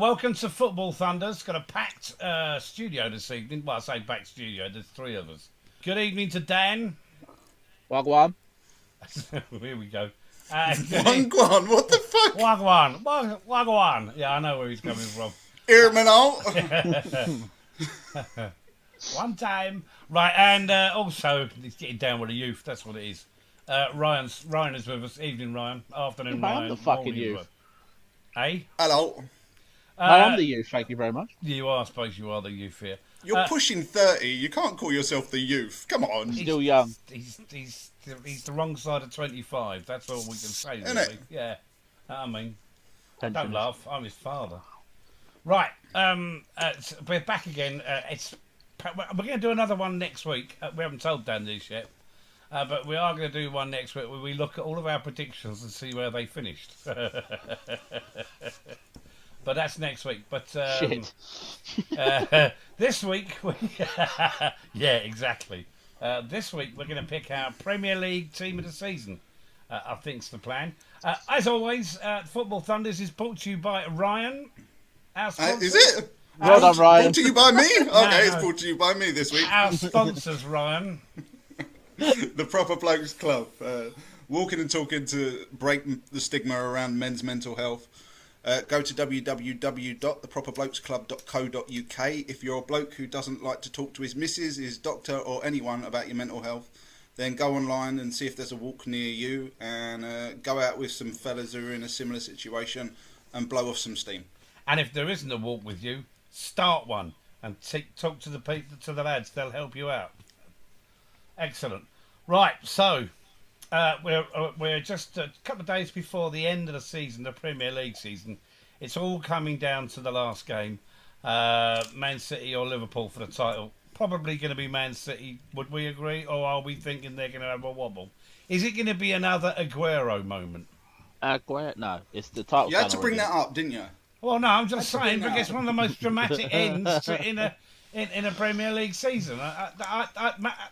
welcome to Football Thunders. Got a packed studio this evening. Well, I say packed studio. There's three of us. Good evening to Dan. Wagwan. Here we go. Wagwan, what the fuck? Wagwan. Yeah, I know where he's coming from. Irminal. One time. Right, and also, he's getting down with the youth. That's what it is. Ryan is with us. Evening, Ryan. Afternoon, Ryan. I'm the fucking Morning, youth. Eh? Hello. I am the youth, thank you very much. You are, I suppose you are the youth here. You're pushing 30. You can't call yourself the youth. Come on. Still young. He's the wrong side of 25. That's all we can say, Isn't really. it? Yeah. I mean, don't Pensioners. laugh. I'm his father. Right. We're back again. We're going to do another one next week. We haven't told Dan this yet. But we are going to do one next week where we look at all of our predictions and see where they finished. But that's next week. But Shit. this week, yeah, exactly. This week we're going to pick our Premier League team of the season. I think's the plan. As always, Football Thunders is brought to you by Ryan. Our sponsor. Is it? Well done, Ryan. Brought to you by me? Okay, No. it's brought to you by me this week. Our sponsors, Ryan. The Proper Blokes Club. Walking and talking to break the stigma around men's mental health. Go to www.theproperblokesclub.co.uk. If you're a bloke who doesn't like to talk to his missus, his doctor or anyone about your mental health, then go online and see if there's a walk near you and go out with some fellas who are in a similar situation and blow off some steam. And if there isn't a walk with you, start one and talk to the lads. They'll help you out. Excellent. Right, so we're just a couple of days before the end of the season, the Premier League season. It's all coming down to the last game. Man City or Liverpool for the title. Probably going to be Man City, would we agree? Or are we thinking they're going to have a wobble? Is it going to be another Aguero moment? No, it's the title. You had to bring that up, didn't you? Well, no, I'm just That's saying, bring that because up. one of the most dramatic ends in a Premier League season.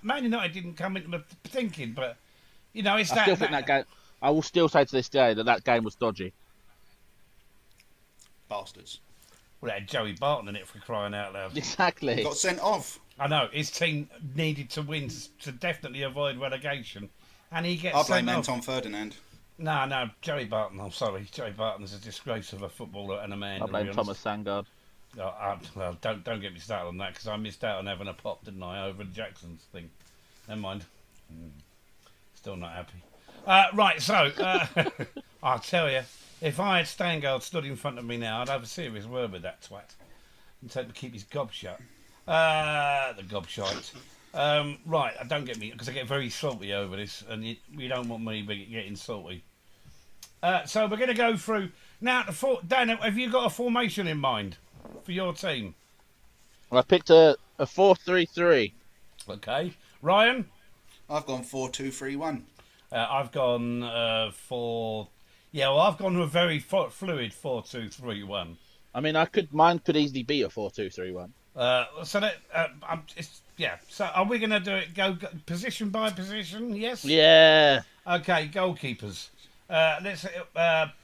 Man United didn't come into the thinking, but you know, it's I still think that game. I will still say to this day that game was dodgy. Bastards. Well, it had Joey Barton in it, for crying out loud. Exactly. Got sent off. I know his team needed to win to definitely avoid relegation, and he gets I blame sent off. Anton Ferdinand. No, Joey Barton. I'm sorry, Joey Barton's a disgrace of a footballer and a man. I to blame be Thomas honest. Sangard. Well, don't get me started on that, because I missed out on having a pop, didn't I, over Jackson's thing. Never mind. Still not happy. Right, so I'll tell you, if I had Stangard stood in front of me now, I'd have a serious word with that twat and tell him to keep his gob shut. The gob shite. Right, don't get me, because I get very salty over this, and you don't want me getting salty. So we're going to go through now. Dan, have you got a formation in mind for your team? Well, I picked a 4-3-3. Okay, Ryan. I've gone 4-2-3-1. I've gone for. Yeah, well, I've gone with a very fluid 4-2-3-1. I mean, mine could easily be a 4-2-3-1. So that So are we going to do it? Go position by position? Yes. Yeah. Okay, goalkeepers. Let's.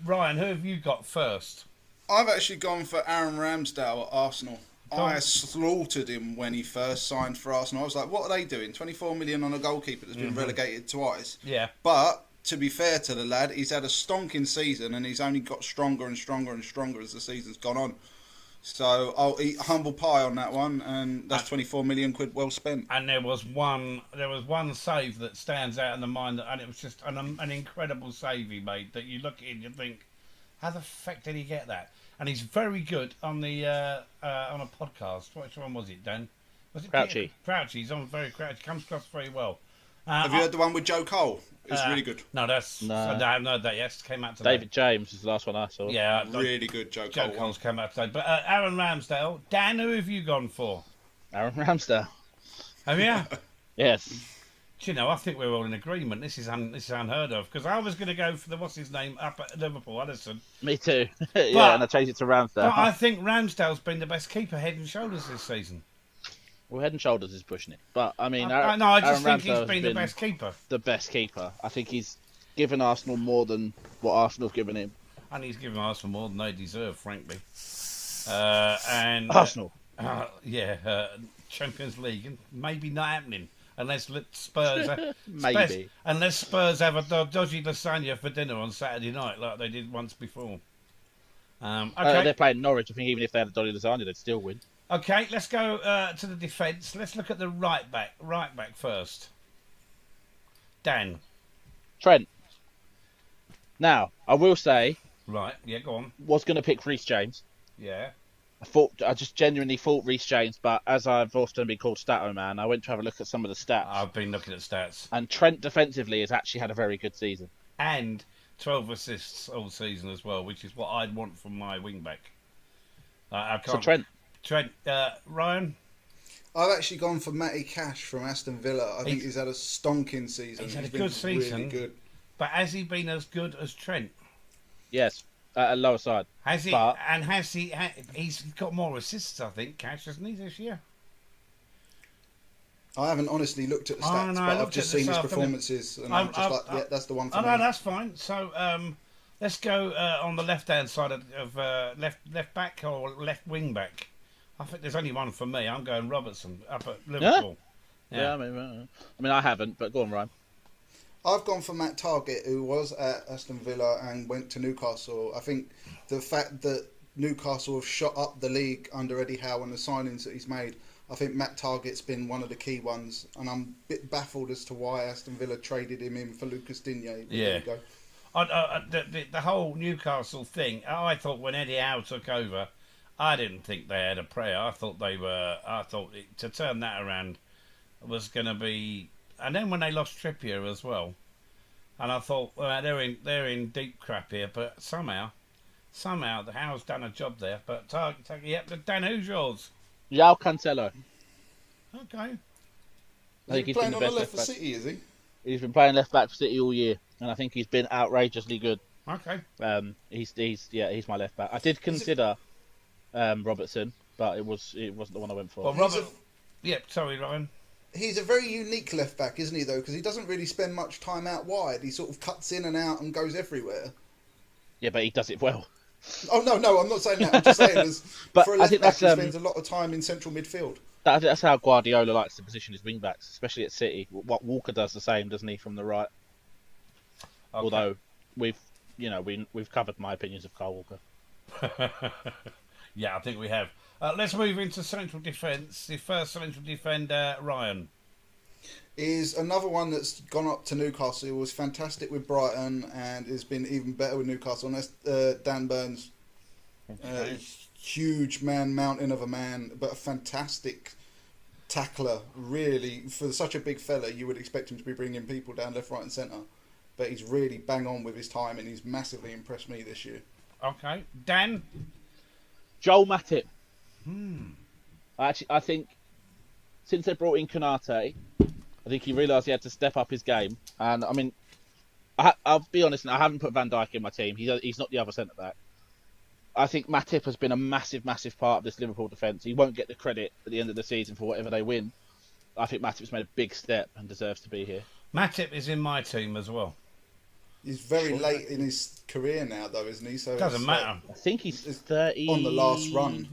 Ryan, who have you got first? I've actually gone for Aaron Ramsdale at Arsenal. I slaughtered him when he first signed for Arsenal. I was like, what are they doing? 24 million on a goalkeeper that's been relegated twice. Yeah. But to be fair to the lad, he's had a stonking season and he's only got stronger and stronger and stronger as the season's gone on. So I'll eat humble pie on that one, and that's 24 million quid well spent. And there was one save that stands out in the mind, and it was just an incredible save he made. That you look at it and you think, how the fuck did he get that? And he's very good on the on a podcast. Which one was it, Dan? Was it Crouchy? Crouchy. He's on very Crouchy. Comes across very well. Have you heard the one with Joe Cole? It's really good. No, that's No. I haven't heard that yet. It came out today. David James is the last one I saw. Yeah, Really good Joe Joe Cole. Cole's come out today. But Aaron Ramsdale, Dan, who have you gone for? Aaron Ramsdale. Have you? Yes. Do you know, I think we're all in agreement. This is unheard of, because I was going to go for the what's his name up at Liverpool, Addison. Me too. Yeah, But- and I changed it to Ramsdale. But I think Ramsdale's been the best keeper head and shoulders this season. Well, Head and Shoulders is pushing it, but I mean, I just Aaron think he's Ramsdale's been the best keeper. The best keeper. I think he's given Arsenal more than what Arsenal have given him. And he's given Arsenal more than they deserve, frankly. And Arsenal. Champions League and maybe not happening unless Spurs Maybe. unless Spurs have a dodgy lasagna for dinner on Saturday night like they did once before. Okay, They're playing Norwich. I think even if they had a Dolly lasagna, they'd still win. okay. Let's go to the defence. Let's look at the right back. Right back first. Dan. Trent. Now, I will say, Right. Yeah. Go on. was going to pick Reece James. Yeah. I just genuinely thought Reece James, but as I've often been called Stato Man, I went to have a look at some of the stats. I've been looking at stats. And Trent defensively has actually had a very good season. And 12 assists all season as well, which is what I'd want from my wing back. I can't. So Trent. Ryan. I've actually gone for Matty Cash from Aston Villa. I think he's had a stonking season. He's had a been good season. Really good. But has he been as good as Trent? yes, at a lower side. Has he? But- And has he? He's got more assists, I think, Cash, hasn't he, this year? I haven't honestly looked at the Oh, stats, no, I but I've looked just at this seen his afternoon. performances, and I'm just like, yeah, that's the one for Oh me. no, that's fine. So let's go on the left-hand side of left back or left wing back. I think there's only one for me. I'm going Robertson up at Liverpool. Yeah, I mean, I haven't, but go on, Ryan. I've gone for Matt Targett, who was at Aston Villa and went to Newcastle. I think the fact that Newcastle have shot up the league under Eddie Howe and the signings that he's made, I think Matt Targett's been one of the key ones, and I'm a bit baffled as to why Aston Villa traded him in for Lucas Digne. But there you go. The whole Newcastle thing, I thought when Eddie Howe took over, I didn't think they had a prayer. I thought to turn that around was going to be. And then when they lost Trippier as well, and I thought, well, they're in deep crap here. But somehow the Howe's done a job there. But yep, Dan, who's yours? João Cancelo. Okay. I think He's he's been playing the on the best left for left back. City, is he? He's been playing left back for City all year, and I think he's been outrageously good. Okay. He's my left back. I did consider Robertson, but it wasn't the one I went for. Well, Robert. Yep. Sorry, Ryan. He's a very unique left back, isn't he, though? Because he doesn't really spend much time out wide. He sort of cuts in and out and goes everywhere. Yeah, but he does it well. Oh, no, I'm not saying that. I'm just saying But for a I left think back, he that's, spends a lot of time in central midfield. That's how Guardiola likes to position his wing backs, especially at City. What Walker does the same, doesn't he, from the right? Okay. Although we've covered my opinions of Kyle Walker. Yeah, I think we have. Let's move into central defence. The first central defender, Ryan. Is another one that's gone up to Newcastle. He was fantastic with Brighton and has been even better with Newcastle. And that's Dan Burns. Huge mountain of a man, but a fantastic tackler. Really, for such a big fella, you would expect him to be bringing people down left, right, and centre. But he's really bang on with his time, and he's massively impressed me this year. Okay, Dan. Joel Matip. I think since they brought in Konate, I think he realised he had to step up his game. And I mean, I'll be honest, I haven't put Van Dijk in my team. He's not the other centre back. I think Matip has been a massive part of this Liverpool defence. He won't get the credit at the end of the season for whatever they win. I think Matip's made a big step and deserves to be here. Matip is in my team as well. He's very late in his career now, though, isn't he? So Doesn't matter. I think he's 30 on the last run.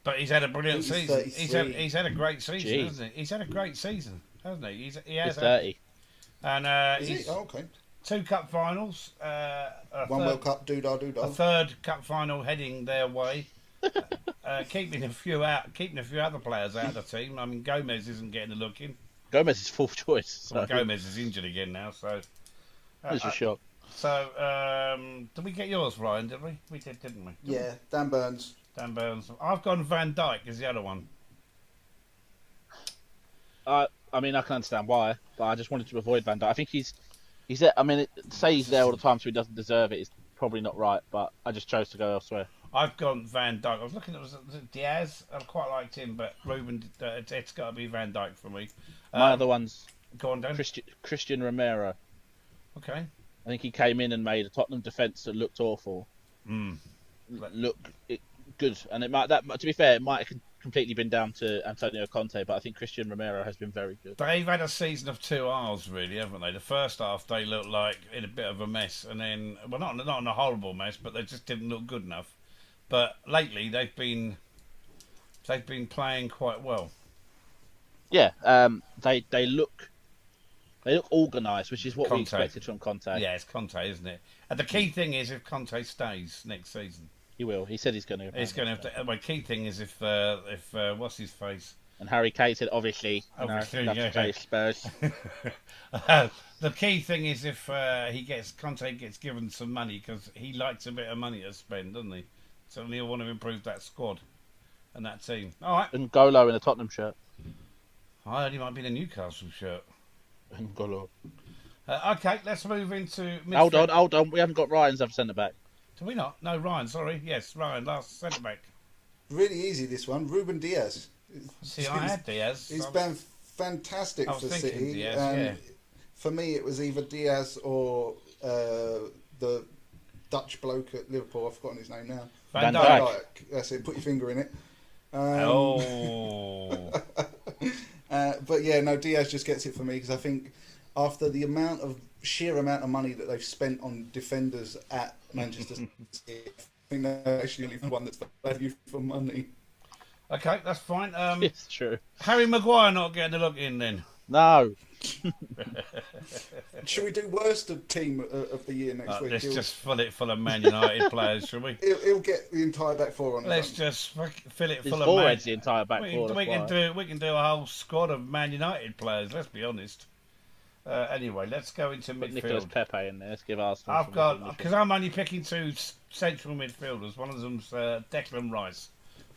But he's had a brilliant I think he's season. 33. He's had a great season, Jeez. hasn't he? He's had a great season, hasn't he? He He's has. 30. And Is he's he? Oh, okay. 2 cup finals. One World Cup, doodah. A 3rd cup final heading their way. Keeping a few other players out of the team. I mean, Gomez isn't getting a look in. Gomez is fourth choice. So Well, Gomez is injured again now, so. that's a shock. So, did we get yours, Ryan? Did we? We did, didn't we? Yeah, Dan Burns. Dan Burns. I've gone Van Dijk as the other one. I mean, I can understand why, but I just wanted to avoid Van Dijk. I think he's there. I mean, to say he's there all the time so he doesn't deserve it is probably not right, but I just chose to go elsewhere. I've gone Van Dijk. I was looking at was it Diaz. I quite liked him, but Ruben, it's got to be Van Dijk for me. My other one's Go on, Dan. Christian Romero. Okay. I think he came in and made a Tottenham defence that looked awful. Good, and to be fair, it might have completely been down to Antonio Conte, but I think Christian Romero has been very good. They've had a season of 2 halves, really, haven't they? The first half they looked like in a bit of a mess, and then not in a horrible mess, but they just didn't look good enough. but lately they've been playing quite well. Yeah, they look organised, which is what we Conte. expected from Conte. Yeah, it's Conte, isn't it? And the key thing is if Conte stays next season. He will. He said he's going to. He's going to have to. My key thing is if what's his face? And Harry Kane said, obviously, Yeah. play Spurs. The key thing is if Conte gets given some money because he likes a bit of money to spend, doesn't he? So he'll want to improve that squad and that team. All right. And Golo in a Tottenham shirt. I heard he might be in a Newcastle shirt. And Golo. Okay, let's move into midfield. Hold on. We haven't got Ryan's other centre back. Do we not? No, Ryan. Sorry. Yes, Ryan. Last centre back. Really easy, this one. Ruben Diaz. See, I had Diaz. He's been fantastic for City. Diaz, and for me, it was either Diaz or the Dutch bloke at Liverpool. I've forgotten his name now. Van Dijk. That's it. Put your finger in it. But yeah, no, Diaz just gets it for me because I think after the sheer amount of money that they've spent on defenders at Manchester City, I think they're actually the one that's value for money. Okay, that's fine. It's true. Harry Maguire not getting a look in then. No. Should we do worst team of the year next week? Let's just fill it full of Man United players, shall we? He'll get the entire back four on his Let's own. just fill it His full of forwards the entire back four. We can do a whole squad of Man United players. Let's be honest. Anyway, let's go into Put midfield. Nicolas Pepe in there. Let's give Arsenal. I've got because I'm only picking two central midfielders. One of them's Declan Rice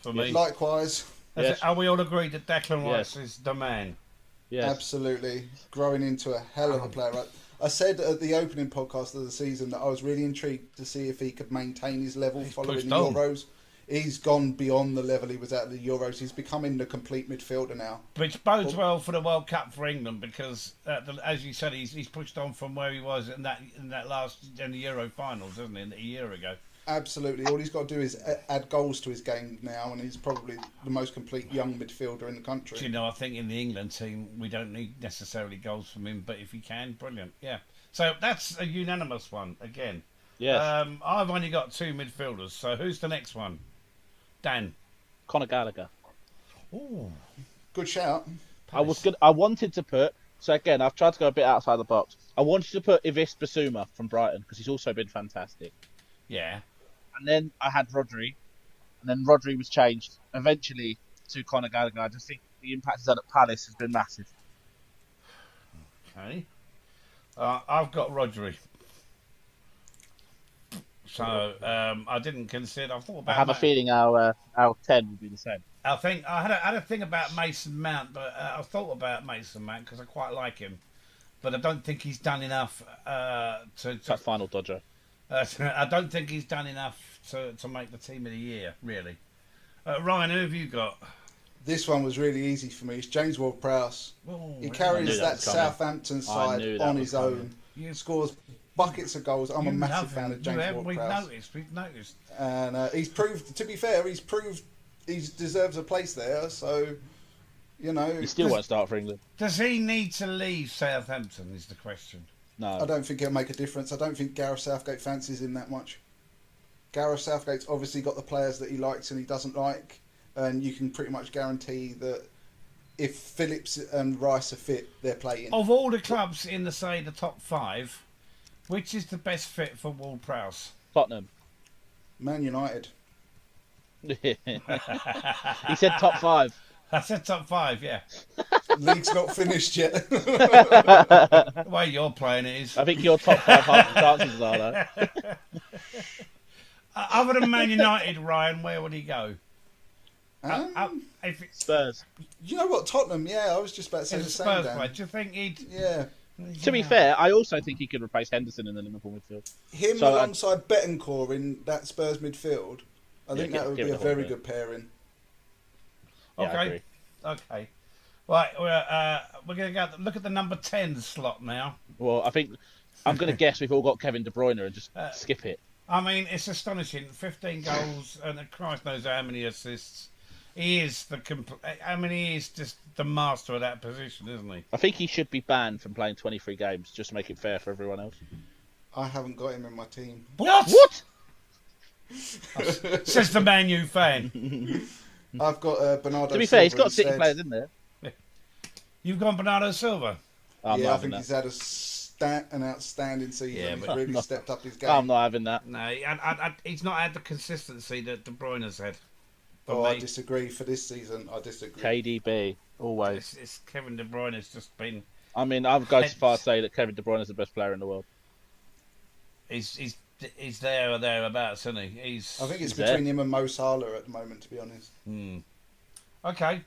for me. Likewise. Yes. Are we all agreed that Declan Rice is the man? Yes. Absolutely. Growing into a hell of a player. I said at the opening podcast of the season that I was really intrigued to see if he could maintain his level following the Euros. He's gone beyond the level he was at the Euros. He's becoming the complete midfielder now. Which bodes well for the World Cup for England because, as you said, he's pushed on from where he was in the Euro finals, isn't he, a year ago? Absolutely. All he's got to do is add goals to his game now, and he's probably the most complete young midfielder in the country. Do you know, I think in the England team, we don't need necessarily goals from him, but if he can, brilliant. Yeah. So that's a unanimous one, again. Yes. I've only got two midfielders, so who's the next one? Dan. Conor Gallagher. Ooh. Good shout. I wanted to put. So again, I've tried to go a bit outside the box. I wanted to put Ivis Bissouma from Brighton because he's also been fantastic. Yeah. And then I had Rodri, and then Rodri was changed eventually to Conor Gallagher. I just think the impact he's had at Palace has been massive. Okay. I've got Rodri. So I didn't consider. I thought about. I have a feeling our 10 will be the same. I think I had a thing about Mason Mount, but I thought about Mason Mount because I quite like him, but I don't think he's done enough to That final dodger. I don't think he's done enough to make the team of the year, really. Ryan, who have you got? This one was really easy for me. It's James Ward-Prowse. Oh, He carries that that was coming. Southampton side on his own. He scores buckets of goals. I'm a massive fan of James Ward-Prowse. We've noticed. And he's proved, to be fair, he deserves a place there. So, you know. He still won't start for England. Does he need to leave Southampton, is the question. No. I don't think it'll make a difference. I don't think Gareth Southgate fancies him that much. Gareth Southgate's obviously got the players that he likes and he doesn't like. And you can pretty much guarantee that if Phillips and Rice are fit, they're playing. Of all the clubs in the top 5, which is the best fit for Ward-Prowse? Tottenham. Man United. He said top 5. I said top 5, yeah. League's not finished yet. The way you're playing it is. I think your top 5 half the chances are though. Other than Man United, Ryan, where would he go? If it's Spurs. You know what, Tottenham? Yeah, I was just about to say a the same. Spurs Dan. player, do you think he'd? Yeah, To be fair, I also think he could replace Henderson in the Liverpool midfield. him So, alongside Betancourt in that Spurs midfield. I think that would be give a it a very hold, good pairing. Yeah, I Okay. agree. Okay. Right, we're going to go look at the number 10 slot now. Well, I think I'm going to guess we've all got Kevin De Bruyne and just skip it. I mean, it's astonishing. 15 goals and Christ knows how many assists. He is he is just the master of that position, isn't he? I think he should be banned from playing 23 games just to make it fair for everyone else. I haven't got him in my team. What? What? Says the Man U fan. I've got Bernardo. To be fair, he's Silva got City instead. players in there. You've gone Bernardo Silva. I'm Yeah, not I having think that. he's had an outstanding season. Yeah, He's but- really stepped up his game. I'm not having that. No, he's not had the consistency that De Bruyne's had. For Oh, I me. disagree. For this season, I disagree. KDB, always. It's Kevin De Bruyne has just been. I mean, I've gone so far to say that Kevin De Bruyne is the best player in the world. He's there or thereabouts, isn't he? I think it's He's between there. him and Mo Salah at the moment, to be honest. Okay.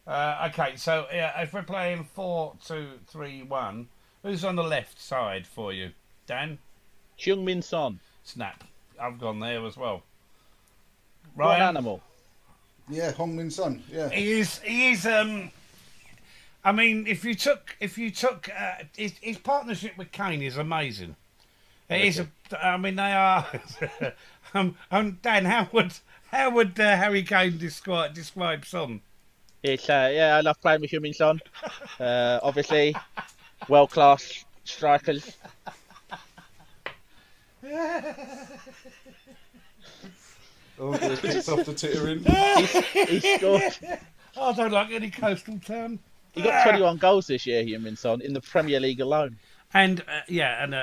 Okay, so if we're playing 4-2-3-1, who's on the left side for you? Dan? Heung-min Son. Snap. I've gone there as well. What an Ryan? animal. Yeah, Hong-Min Son. Yeah. He is. I mean, if you took his partnership with Kane is amazing. It is. I mean, they are. Dan, how would Harry Kane describe Son? It's yeah, I love playing with Heung-min Son. Obviously, world class strikers. Oh, it kicks off the tittering. He scored. I don't like any coastal town. He got 21 goals this year, Heung-min Son, in the Premier League alone. And and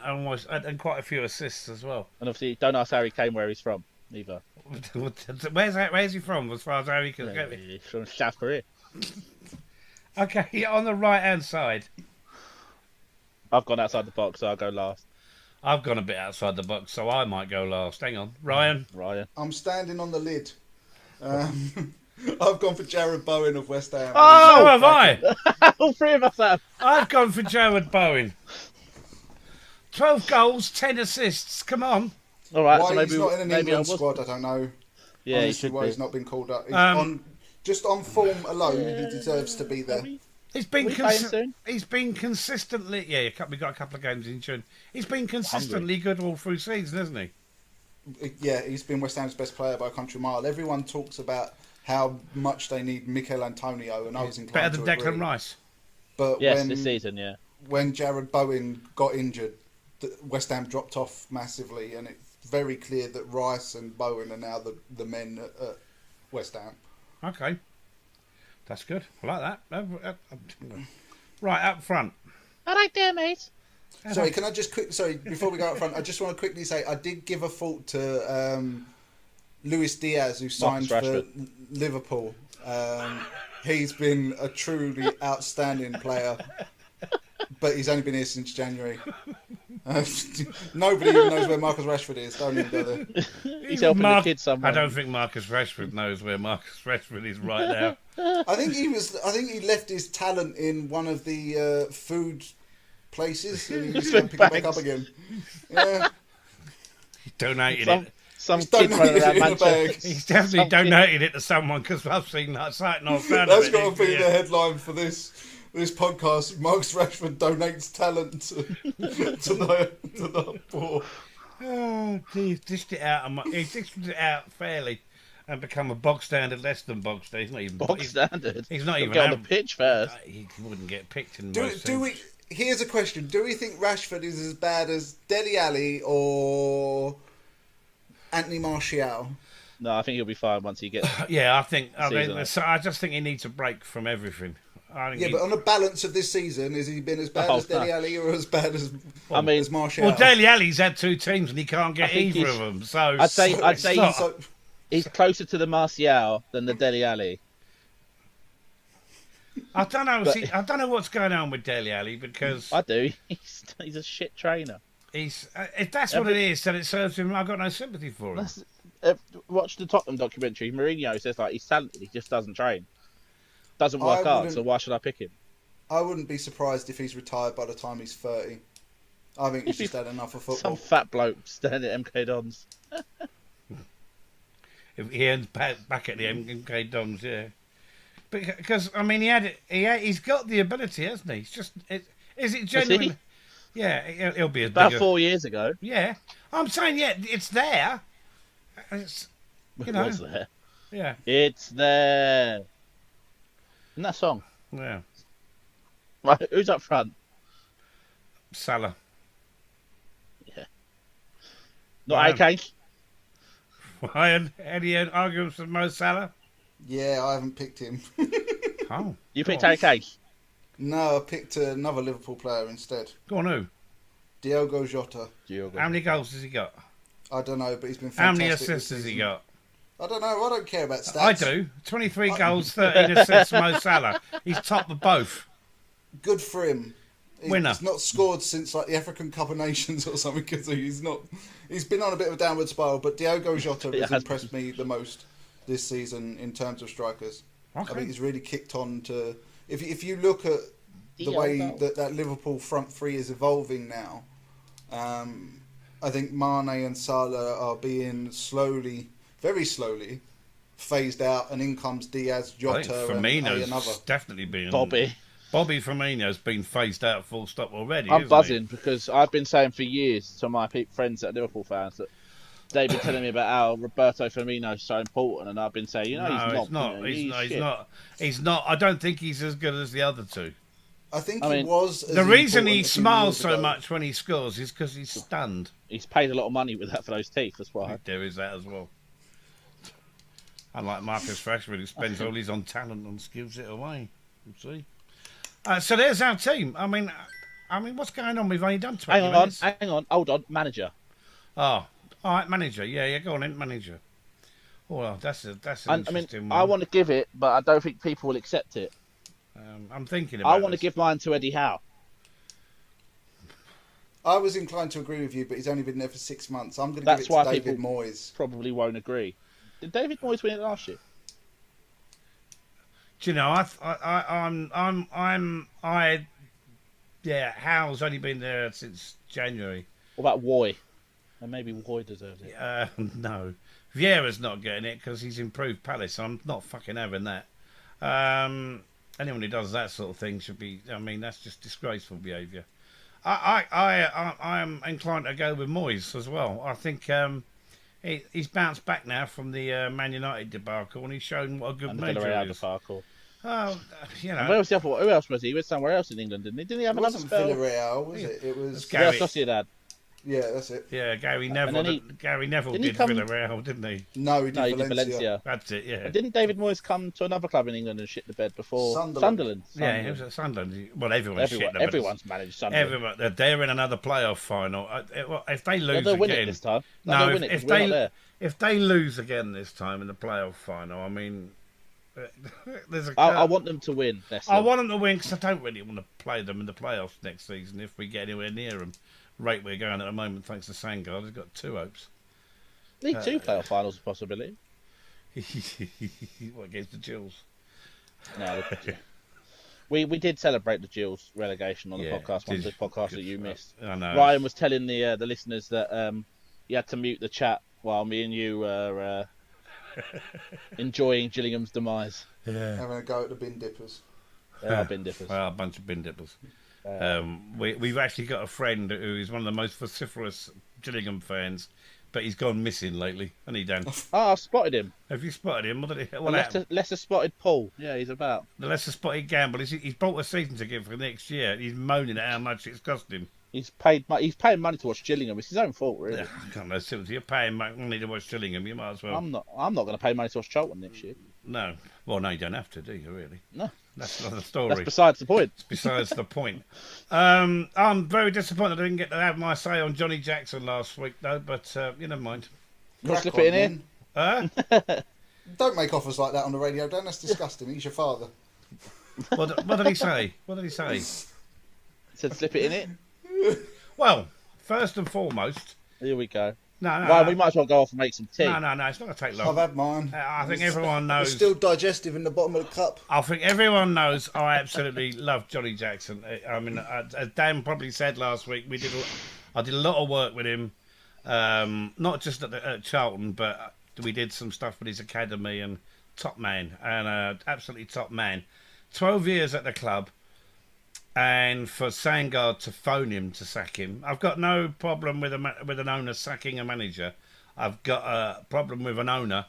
almost and quite a few assists as well. And obviously, don't ask Harry Kane where he's from, either. Where's he from? As far as Harry can get. He's from South Korea. Okay, on the right hand side. I've gone outside the box, so I'll go last. I've gone a bit outside the box, so I might go last. Hang on, Ryan. Ryan. I'm standing on the lid. I've gone for Jared Bowen of West Ham. Oh, so have I. All three of us have. I've gone for Jared Bowen. 12 goals, 10 assists. Come on. All right, Why so maybe, he's not in an maybe I England was. squad, I don't know. Yeah, he Honestly, should why be. he's not been called up. Um, Just on form alone, he deserves to be there. He's been Will he play him soon? he's been consistently we've got a couple of games in June. He's been consistently good all through season, hasn't he? Yeah, he's been West Ham's best player by a country mile. Everyone talks about how much they need Mikel Antonio, and I was inclined Better to than agree. Declan Rice. But Yes, this season, yeah. when Jared Bowen got injured, West Ham dropped off massively, and it's very clear that Rice and Bowen are now the men at West Ham. Okay. That's good. I like that. Right, up front. All right there, mate. Sorry, can I just before we go up front, I just want to quickly say I did give a thought to Luis Diaz, who signed for Rashford. Liverpool. He's been a truly outstanding player, but he's only been here since January. Nobody even knows where Marcus Rashford is. Don't even go there. He's helping the kids somewhere. I don't think Marcus Rashford knows where Marcus Rashford is right now. I think he left his talent in one of the food places, and he's going to pick it back up again. Yeah, He donated it. Some he's kid running donated around it in a Manchester. bag. He's definitely Some kid- donated it to someone because I've seen that site not found That's it. got to be Yeah. the headline for this podcast. Marcus Rashford donates talent to the poor. Oh, geez, dished it out. He dished it out fairly and become a bog standard, less than bog standard. He's not even Bog standard. He's not He'll even get on the average. pitch first. He wouldn't get picked in Do most we? teams. Here's a question: do we think Rashford is as bad as Dele Alli or Anthony Martial? No, I think he'll be fine once he gets. Yeah, I think. Season. I just think he needs a break from everything. I think Yeah, but on the balance of this season, has he been as bad Oh, as Dele no. Alli or as bad as I mean, as Martial? well, Dele Alli's had two teams and he can't get I think either he's- of them. So I'd say it's not- So, he's closer to the Martial than the Dele Alli. I don't know. But- See, I don't know what's going on with Dele Alli because I do. He's a shit trainer. he's. If that's what it is, then it serves him. I've got no sympathy for him. That's, watch the Tottenham documentary. Mourinho says like he's talented, he just doesn't train, doesn't work hard. wouldn't- So why should I pick him? I wouldn't be surprised if he's retired by the time he's 30. I think he's just had enough of Some football. fat bloke standing at MK Dons. If he ends back at the MK Dons, yeah. Because I mean, he's got the ability, hasn't he? It's just, is it genuine? Yeah, he'll be a About bigger. 4 years ago, Yeah, I'm saying, yeah, it's there. It's, you know, was there? yeah, It's there. In that song, yeah. right? Who's up front? Salah. Not Wow. AK. Ryan, any arguments with Mo Salah? Yeah, I haven't picked him. Oh. You picked go on. Harry Kane. No, I picked another Liverpool player instead. Go on, who? Diogo Jota. How many goals has he got? I don't know, but he's been How fantastic. many this assists has he season. got? I don't know. I don't care about stats. I do. 23 goals, 13 assists, Mo Salah. He's top of both. Good for him. Winner. He's not scored since like the African Cup of Nations or something because he's not. He's been on a bit of a downward spiral, but Diogo Jota has impressed me the most this season in terms of strikers. Okay. I think he's really kicked on to. If you look at the way that Liverpool front three is evolving now, I think Mane and Salah are being slowly, very slowly, phased out, and in comes Diaz, I think Jota, and another. Firmino's definitely been... Bobby Firmino's been phased out full stop already, I'm isn't buzzing because I've been saying for years to my friends that are Liverpool fans that they've been telling me about how Roberto Firmino's so important, and I've been saying, he? he's No, not. he's not. You know, He's shit. not. He's not. I don't think he's as good as the other two. I think I he mean, was. As The reason he important a few smiles years so ago. much when he scores is because he's stunned. He's paid a lot of money with that for those teeth. That's why. There is that as well. Unlike Marcus Rashford, who spends all his on talent and gives it away. We'll see. So there's our team. I mean, what's going on? We've only done 20 minutes. Hang on, hold on, manager. Oh, all right, manager. Yeah, go on in, manager. Oh, well, that's an interesting one. I want to give it, but I don't think people will accept it. I'm thinking about I want to this. give mine to Eddie Howe. I was inclined to agree with you, but he's only been there for 6 months. I'm going to That's give it why to David people Moyes. probably won't agree. Did David Moyes win it last year? Do you know? Yeah, Howe's only been there since January. What about Woy? And maybe Woy deserves it. No, Vieira's not getting it because he's improved Palace. I'm not fucking having that. Anyone who does that sort of thing should be. I mean, that's just disgraceful behaviour. I am inclined to go with Moyes as well. I think he's bounced back now from the Man United debacle, and he's shown what a good And the manager Villarreal he is. debacle. Oh, you And know, where was the other one? Who else was he? He went somewhere else in England, didn't he? Didn't he have It another wasn't spell? Villarreal, was it? It was. Gary. Real Sociedad. Yeah, that's it. yeah, Gary And Neville. then Gary Neville didn't he did come- Villarreal, didn't he? No, he did, No, he Valencia. did Valencia. That's it. Yeah. Didn't David Moyes come to another club in England and shit the bed before? Sunderland. Yeah, he was at Sunderland. Well, everyone's shit. Everyone's managed Sunderland. Everyone, they're in another playoff final. If they lose They'll win it again, this time. no. They'll win it If 'cause we're not there. if they lose again this time in the playoff final, I mean, there's a. I want them to win. I want them to win because I don't really want to play them in the playoffs next season if we get anywhere near them. Rate we're going at the moment, thanks to Sangard, he's got 2 hopes. Need 2 playoff finals, a possibility. What against the Jills? No, we did celebrate the Gills relegation on the Yeah, podcast. One of the did- podcasts good that you for missed. I know. Ryan was telling the listeners that he had to mute the chat while me and you were enjoying Gillingham's demise. Yeah. Having a go at the bin dippers. They are bin dippers. Well, a bunch of bin dippers. We've actually got a friend who is one of the most vociferous Gillingham fans, but he's gone missing lately, hasn't he, Dan? I spotted him. Have you spotted him? What Leicester, happened? Leicester spotted Paul. Yeah, he's about. The Leicester spotted gamble. He's bought a season ticket for next year. He's moaning at how much it's cost him. He's paying money to watch Gillingham. It's his own fault, really. Yeah, I can't know, seriously, you're paying money to watch Gillingham. You might as well. I'm not going to pay money to watch Charlton next year. No. Well, no, you don't have to, do you, really? No. That's not the story. That's besides the point. Besides the point. I'm very disappointed I didn't get to have my say on Johnny Jackson last week, though, but you never mind. We'll Crack slip it in on, here. then. Don't make offers like that on the radio, Dan. That's disgusting. He's your father. What did he say? What did he say? Said slip it in it. Well, first and foremost... Here we go. No, Well, we might as well go off and make some tea. No, it's not going to take long. I've had mine. I think everyone knows... It's still digestive in the bottom of the cup. I think everyone knows I absolutely love Johnny Jackson. I mean, as Dan probably said last week, I did a lot of work with him, not just at Charlton, but we did some stuff with his academy and top man, and absolutely top man. 12 years at the club, and for Sangard to phone him to sack him. I've got no problem with an owner sacking a manager. I've got a problem with an owner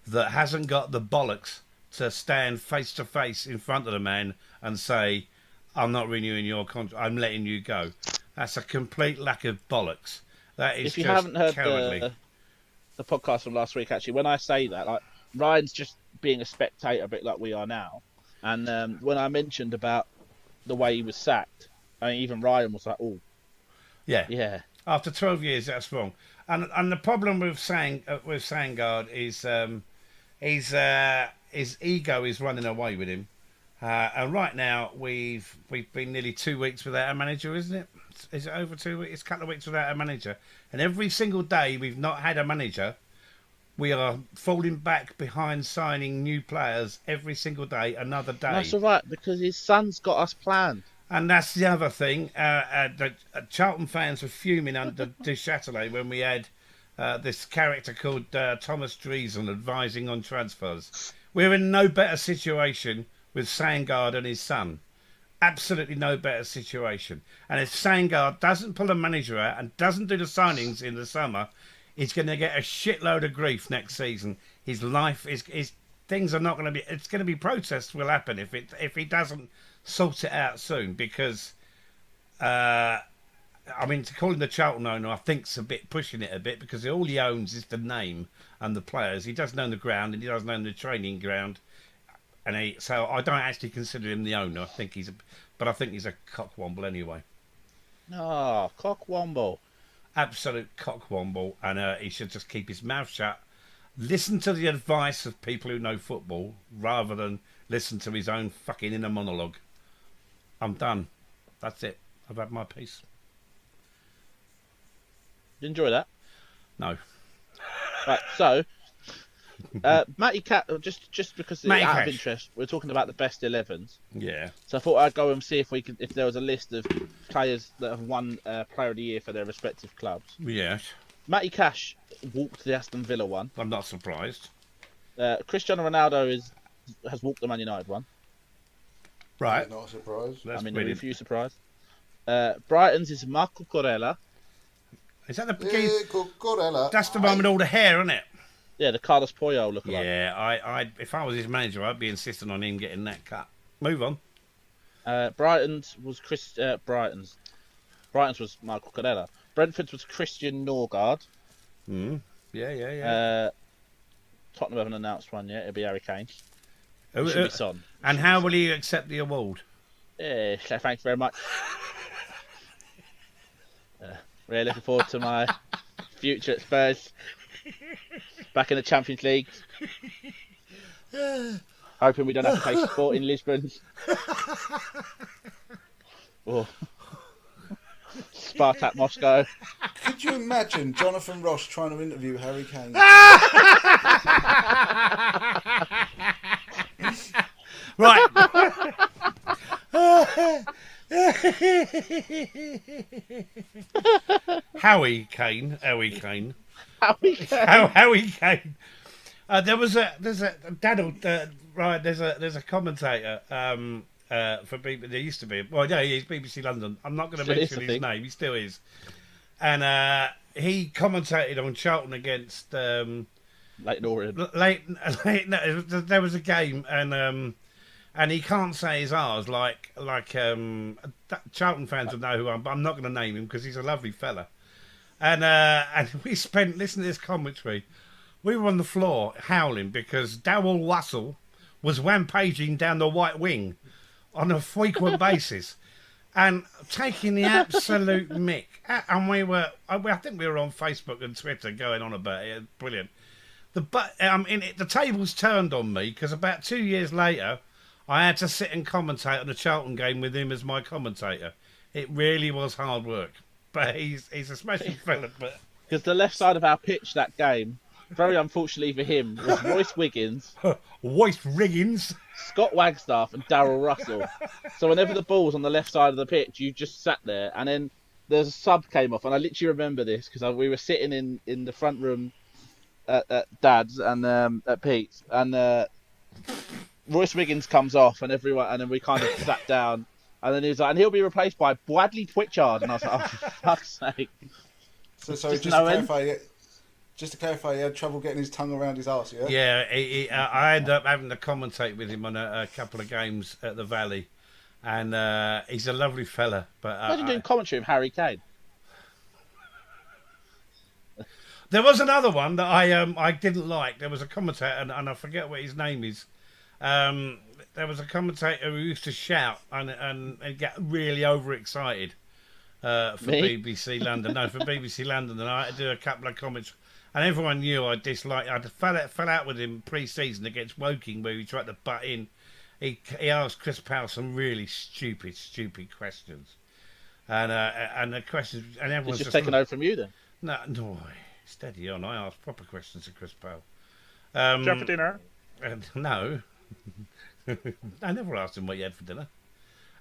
that hasn't got the bollocks to stand face to face in front of the man and say, I'm not renewing your contract, I'm letting you go. That's a complete lack of bollocks. That is If you just haven't heard cowardly. the podcast from last week. Actually, when I say that, like Ryan's just being a spectator, a bit like we are now. And when I mentioned about the way he was sacked, I mean, even Ryan was like, "Oh, yeah." After 12 years, that's wrong. And the problem with Sangard is his ego is running away with him. And right now we've been nearly 2 weeks without a manager, isn't it? Is it over 2 weeks? It's a couple of weeks without a manager. And every single day we've not had a manager, we are falling back behind signing new players every single day, another day. That's all right, because his son's got us planned. And that's the other thing. The Charlton fans were fuming under Du Châtelet when we had this character called Thomas Dreesen advising on transfers. We're in no better situation with Sangard and his son. Absolutely no better situation. And if Sangard doesn't pull a manager out and doesn't do the signings in the summer, he's going to get a shitload of grief next season. His life his things are not going to be. It's going to be protests will happen if he doesn't sort it out soon, because I mean, to call him the Charlton owner, I think's a bit pushing it a bit, because all he owns is the name and the players. He doesn't own the ground, and he doesn't own the training ground, so I don't actually consider him the owner. I think he's a cockwomble anyway. Oh, cockwomble. Absolute cockwomble, and he should just keep his mouth shut. Listen to the advice of people who know football rather than listen to his own fucking inner monologue. I'm done. That's it. I've had my piece. You enjoy that? No. Right, so Matty Cash, just because Matty out Cash. of interest, we're talking about the best 11s. Yeah. So I thought I'd go and see if there was a list of players that have won Player of the Year for their respective clubs. Yes. Matty Cash walked the Aston Villa one. I'm not surprised. Cristiano Ronaldo has walked the Man United one. Right. Not a surprise. That's I mean, brilliant. a few surprised. Brighton's is Marco Corella. Is that the beginning? Corella. That's the one with all the hair, isn't it? Yeah, the Carlos Puyol lookalike. Yeah, I if I was his manager, I'd be insisting on him getting that cut. Move on. Brighton's was Brighton's was Michael Corella. Brentford's was Christian Norgard. Yeah. Tottenham haven't announced one yet. It'll be Harry Kane. Who- It should be Son. And how will he accept the award? Yeah, so thanks very much. Really looking forward to my future at Spurs. Back in the Champions League. Hoping we don't have to play Sporting Lisbon. Or Spartak Moscow. Could you imagine Jonathan Ross trying to interview Harry Kane? Right. Howie Kane. How we go. Howie Kane. There's a commentator for BBC. There used to be. Well, yeah, he's BBC London. I'm not going to Still is, mention I his think. name. He still is. And he commentated on Charlton against Leighton Orient. no, there was a game, and he can't say his R's like Charlton fans would know who I'm not going to name him because he's a lovely fella. And we spent listening to this commentary. We were on the floor howling because Darrell Russell was rampaging down the right wing on a frequent basis and taking the absolute mick. And I think we were on Facebook and Twitter going on about it. Brilliant. The tables turned on me because about 2 years later, I had to sit and commentate on a Charlton game with him as my commentator. It really was hard work, but he's a smashing fella. But Because the left side of our pitch that game, very unfortunately for him, was Royce Wiggins, Royce Riggins. Scott Wagstaff, and Darrell Russell. So whenever the ball's on the left side of the pitch, you just sat there, and then there's a sub came off, and I literally remember this because we were sitting in the front room at Dad's and at Pete's, and Royce Wiggins comes off, and then we kind of sat down, and then he was like, and he'll be replaced by Bradley Twitchard, and I was like, oh, for fuck's sake. So just to clarify, he had trouble getting his tongue around his arse, yeah? Yeah, I ended up having to commentate with him on a couple of games at the Valley, and he's a lovely fella. But Imagine doing commentary with Harry Kane. There was another one that I didn't like. There was a commentator, and I forget what his name is. There was a commentator who used to shout and get really overexcited for Me? BBC London. No, for BBC London, and I had to do a couple of comments. And everyone knew I disliked. I fell out with him pre-season against Woking, where he tried to butt in. He asked Chris Powell some really stupid questions, and the questions, and everyone's He's just taken over from you then. No, steady on. I asked proper questions to Chris Powell. Do you have for dinner? No, I never asked him what he had for dinner.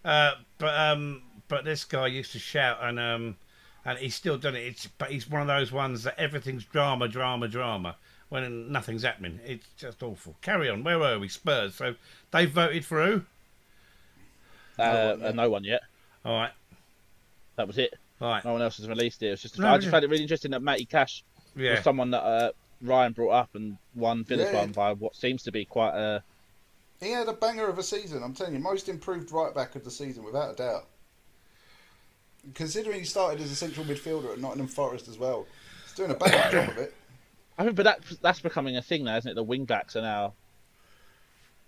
But this guy used to shout, and he's still done it. But he's one of those ones that everything's drama when nothing's happening. It's just awful. Carry on. Where were we? Spurs. So they voted for who? No one yet. All right. That was it. All right. No one else has released it. It was just. No, I just found it really interesting that Matty Cash was someone that Ryan brought up and won Villa's one by what seems to be quite a. He had a banger of a season. I'm telling you, most improved right back of the season, without a doubt. Considering he started as a central midfielder at Nottingham Forest as well, he's doing a bang job of it. I mean, but that's becoming a thing now, isn't it? The wing backs are now.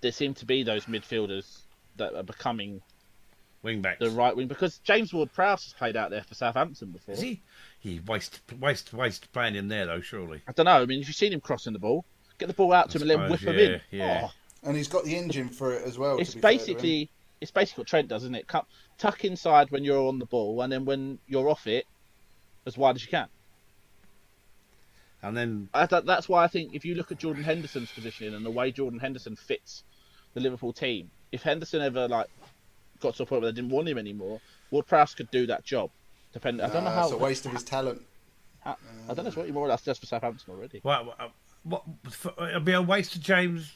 There seem to be those midfielders that are becoming wing backs. The right wing, because James Ward-Prowse has played out there for Southampton before. Is he? He waste playing in there though, surely. I don't know. I mean, if you've seen him crossing the ball, get the ball out to him and let him whip him in. Yeah. Oh. And he's got the engine for it as well. It's basically what Trent does, isn't it? Tuck inside when you're on the ball, and then when you're off it, as wide as you can. And then that's why I think if you look at Jordan Henderson's positioning and the way Jordan Henderson fits the Liverpool team, if Henderson ever got to a point where they didn't want him anymore, Ward-Prowse could do that job. I don't know how. It's a waste of his talent. I don't know. It's what you more or less just for Southampton already. What it'll be a waste of James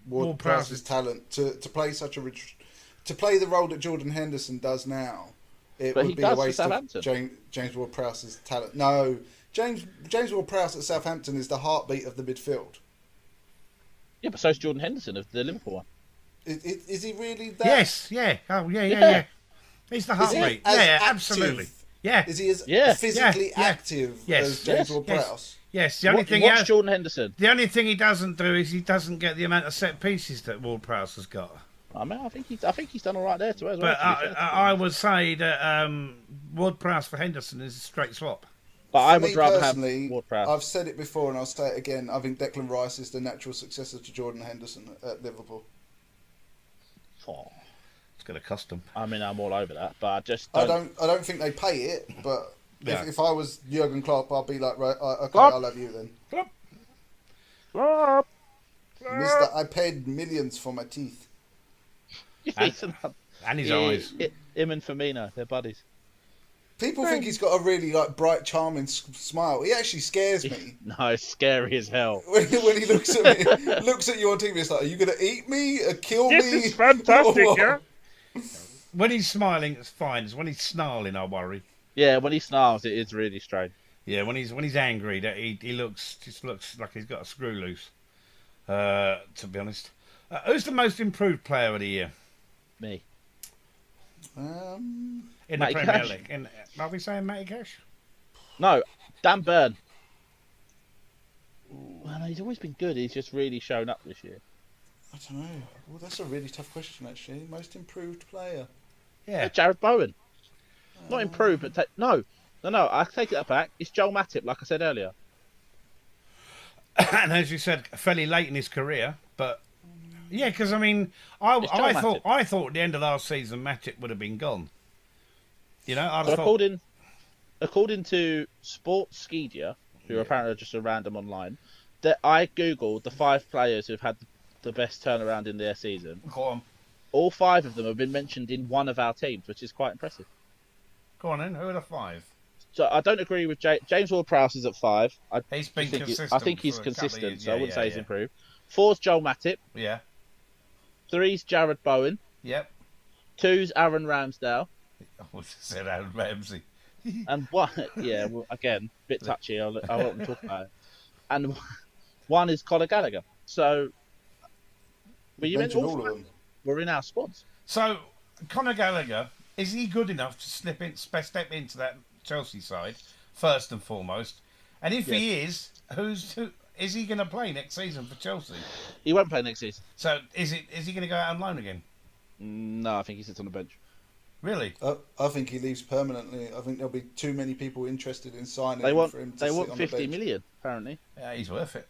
Ward-Prowse's talent to play to play the role that Jordan Henderson does now. It would be a waste of James Ward-Prowse's talent. No, James Ward-Prowse at Southampton is the heartbeat of the midfield. Yeah, but so is Jordan Henderson of the Liverpool one. Is he really that? Yes, yeah. Oh, yeah. He's the heartbeat. Yeah, absolutely. Yeah. Is he as physically active as James Ward-Prowse? Yes, the only thing Jordan Henderson. The only thing he doesn't do is he doesn't get the amount of set pieces that Ward-Prowse has got. I mean, I think he's done all right there too as well. But I would say that Ward-Prowse for Henderson is a straight swap. But I would rather have Ward-Prowse. I've said it before and I'll say it again. I think Declan Rice is the natural successor to Jordan Henderson at Liverpool. Oh. It's going to cost them. I mean, I'm all over that, but I don't think they pay it. But if I was Jurgen Klopp, I'd be like, right, okay, Klopp. I'll have you then. Klopp. Mister, I paid millions for my teeth. And his eyes. Him and Firmino, they're buddies. People think he's got a really bright, charming smile. He actually scares me. No, it's scary as hell. When he looks at me, looks at you on TV, it's like, are you going to eat me? Kill me? This is fantastic, yeah? When he's smiling, it's fine. It's when he's snarling, I worry. Yeah, when he snarls, it is really strange. Yeah, when he's angry, that he looks like he's got a screw loose. To be honest, who's the most improved player of the year? Me. In the Premier League. Are we saying Matty Cash? No, Dan Burn. Well, he's always been good. He's just really shown up this year. I don't know. Well, that's a really tough question, actually. Most improved player. Yeah. Jared Bowen. Not improved, but no. I take that back. It's Joel Matip, like I said earlier. And as you said, fairly late in his career, but yeah, because I mean, I thought at the end of last season Matip would have been gone. You know, according to Sportskeeda, who apparently are just a random online, that I googled the 5 players who've had the best turnaround in their season. Go on. All 5 of them have been mentioned in one of our teams, which is quite impressive. Go on then. Who are the 5? So I don't agree with James Ward-Prowse is at 5. He's been consistent. I think he's consistent, so I wouldn't say he's improved. 4's Joel Matip. Yeah. 3's Jared Bowen. Yep. 2's Aaron Ramsdale. I just said Aaron Ramsey. And 1, again, a bit touchy. I won't talk about it. And 1 is Conor Gallagher. So, you mentioned all of them. We're in our squads. So, Conor Gallagher, is he good enough to step into that Chelsea side, first and foremost? And if he is, who is he going to play next season for Chelsea? He won't play next season. So is he going to go out on loan again? No, I think he sits on the bench. Really? I think he leaves permanently. I think there'll be too many people interested in signing for him to They sit want on 50 the bench. million, apparently. Yeah, he's worth it.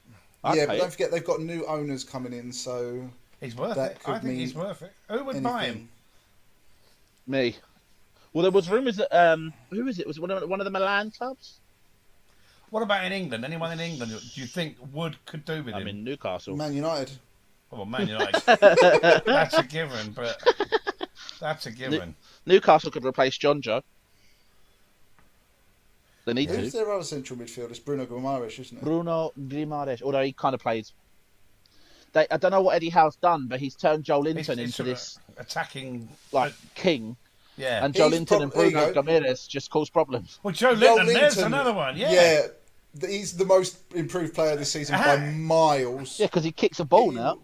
Yeah, but don't forget they've got new owners coming in, so He's worth that it. could I think mean he's worth it. Who would buy him? anything. Me. Well, there was rumours that who is it? Was it one of the Milan clubs? What about in England? Anyone in England do you think could do with him? I mean, Newcastle. Man United. Oh, well, Man United. That's a given, but that's a given. Newcastle could replace John Joe. They need Who's to. their other central midfielder? It's Bruno Guimaraes, isn't it? Bruno Guimaraes, although he kind of plays. I don't know what Eddie Howe's done, but he's turned Joel Linton into this attacking king. Yeah. And Joe Linton and Bruno Guimaraes just cause problems. Well, Joe Linton, there's another one. Yeah. He's the most improved player this season by miles. Yeah, because he kicks a ball now.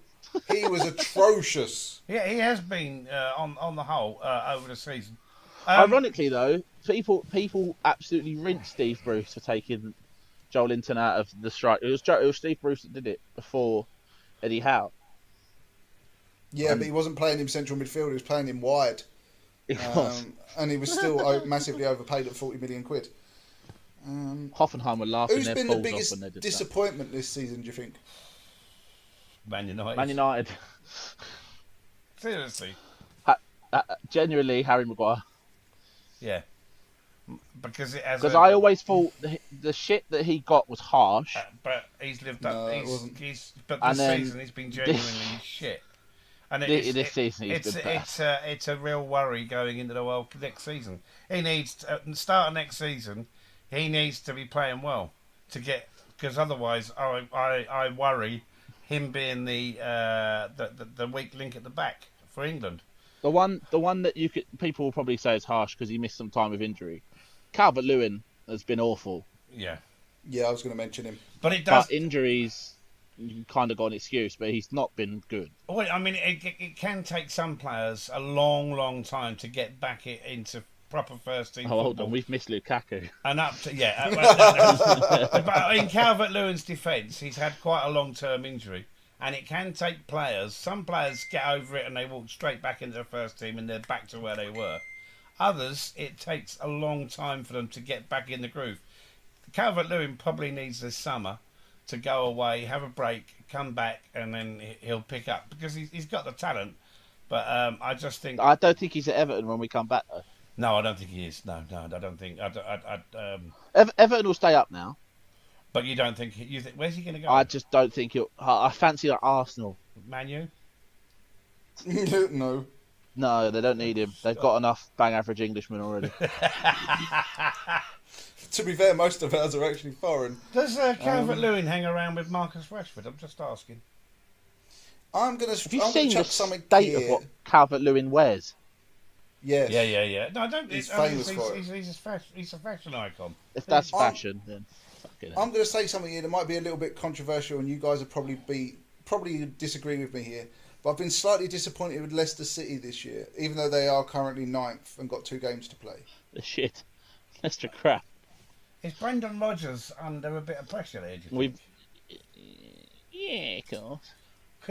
He was atrocious. Yeah, he has been on the whole over the season. Ironically, though, people absolutely rinsed Steve Bruce for taking Joel Linton out of the strike. It was Steve Bruce that did it before Eddie Howe. Yeah, but he wasn't playing him central midfield. He was playing him wide. And he was still massively overpaid at 40 million quid. Hoffenheim were laughing Who's their been the balls off biggest when they did disappointment this season, do you think? Man United. Man United. Seriously. Genuinely, Harry Maguire. Yeah. Because I always thought the shit that he got was harsh. But he's lived up. But this season he's been genuinely shit. And this season it's a real worry going into the World next season. He needs at the start of next season. He needs to be playing well because otherwise I worry him being the weak link at the back for England. The one that people will probably say is harsh because he missed some time with injury. Calvert-Lewin has been awful. Yeah, I was going to mention him, but injuries. You kind of got an excuse, but he's not been good. Well, I mean, it can take some players a long time to get back into proper first team. Hold on, we've missed Lukaku. And up to but in Calvert-Lewin's defence, he's had quite a long-term injury, and it can take some players get over it and they walk straight back into the first team and they're back to where they were. Others, it takes a long time for them to get back in the groove. Calvert-Lewin probably needs this summer to go away, have a break, come back, and then he'll pick up because he's got the talent. But I just think I don't think he's at Everton when we come back, though. No, I don't think he is. No, I don't think. Everton will stay up now. But you don't think you think where's he going to go? I just don't think he'll. I fancy like Arsenal. Man U? No, they don't need him. They've got enough bang average Englishmen already. To be fair, most of ours are actually foreign. Does Calvert-Lewin hang around with Marcus Rashford? I'm just asking. I'm going to. Have you seen the something state of what Calvert-Lewin wears? Yes. Yeah. No, I don't. He's famous for it. He's a fashion icon. If that's fashion, then I'm going to say something here that might be a little bit controversial, and you guys will probably disagree with me here. But I've been slightly disappointed with Leicester City this year, even though they are currently 9th and got 2 games to play. The shit, Leicester crap. Is Brendan Rodgers under a bit of pressure there? Do you think? Yeah, of course.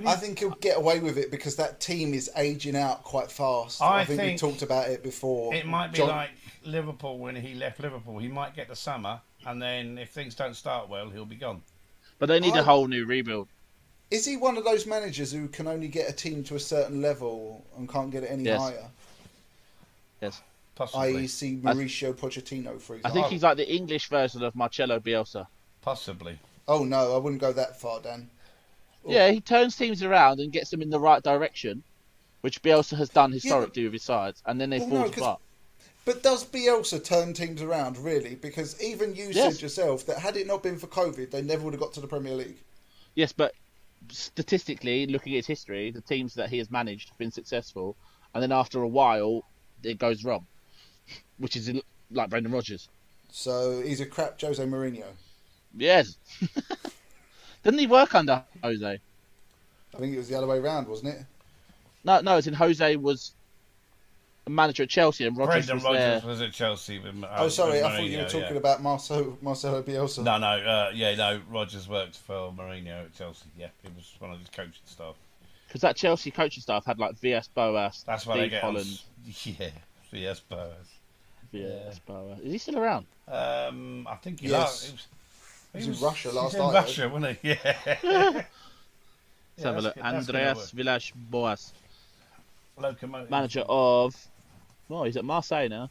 I think he'll get away with it because that team is aging out quite fast. I think we talked about it before. It might be like Liverpool when he left Liverpool. He might get the summer, and then if things don't start well, he'll be gone. But they need a whole new rebuild. Is he one of those managers who can only get a team to a certain level and can't get it any higher? Yes. Possibly. I.e. see Mauricio Pochettino, for example. I think he's like the English version of Marcelo Bielsa. Possibly. Oh, no, I wouldn't go that far, Dan. Yeah, he turns teams around and gets them in the right direction, which Bielsa has done historically with his sides, and then they fall apart. But does Bielsa turn teams around, really? Because even you said yourself that had it not been for COVID, they never would have got to the Premier League. Yes, but statistically, looking at his history, the teams that he has managed have been successful, and then after a while, it goes wrong, which is like Brendan Rodgers. So he's a crap Jose Mourinho. Yes. Didn't he work under Jose? I think it was the other way round, wasn't it? No, it's in Jose was manager at Chelsea, and Rodgers Brendan was Rodgers there. was at Chelsea with. Oh, sorry, with I thought you were Mourinho, talking yeah. about Marcelo Bielsa. No. Rodgers worked for Mourinho at Chelsea. Yeah, he was one of his coaching staff. Because that Chelsea coaching staff had like V.S. Boas, That's why they Steve get Holland. Yeah, V.S. Boas. V.S. Boas. Is he still around? I think he Yes. was. He was in Russia last He was in night. Russia, wasn't he? Yeah. Let's have a look. Andreas Villas-Boas, Locomotive. manager of. Oh, he's at Marseille now.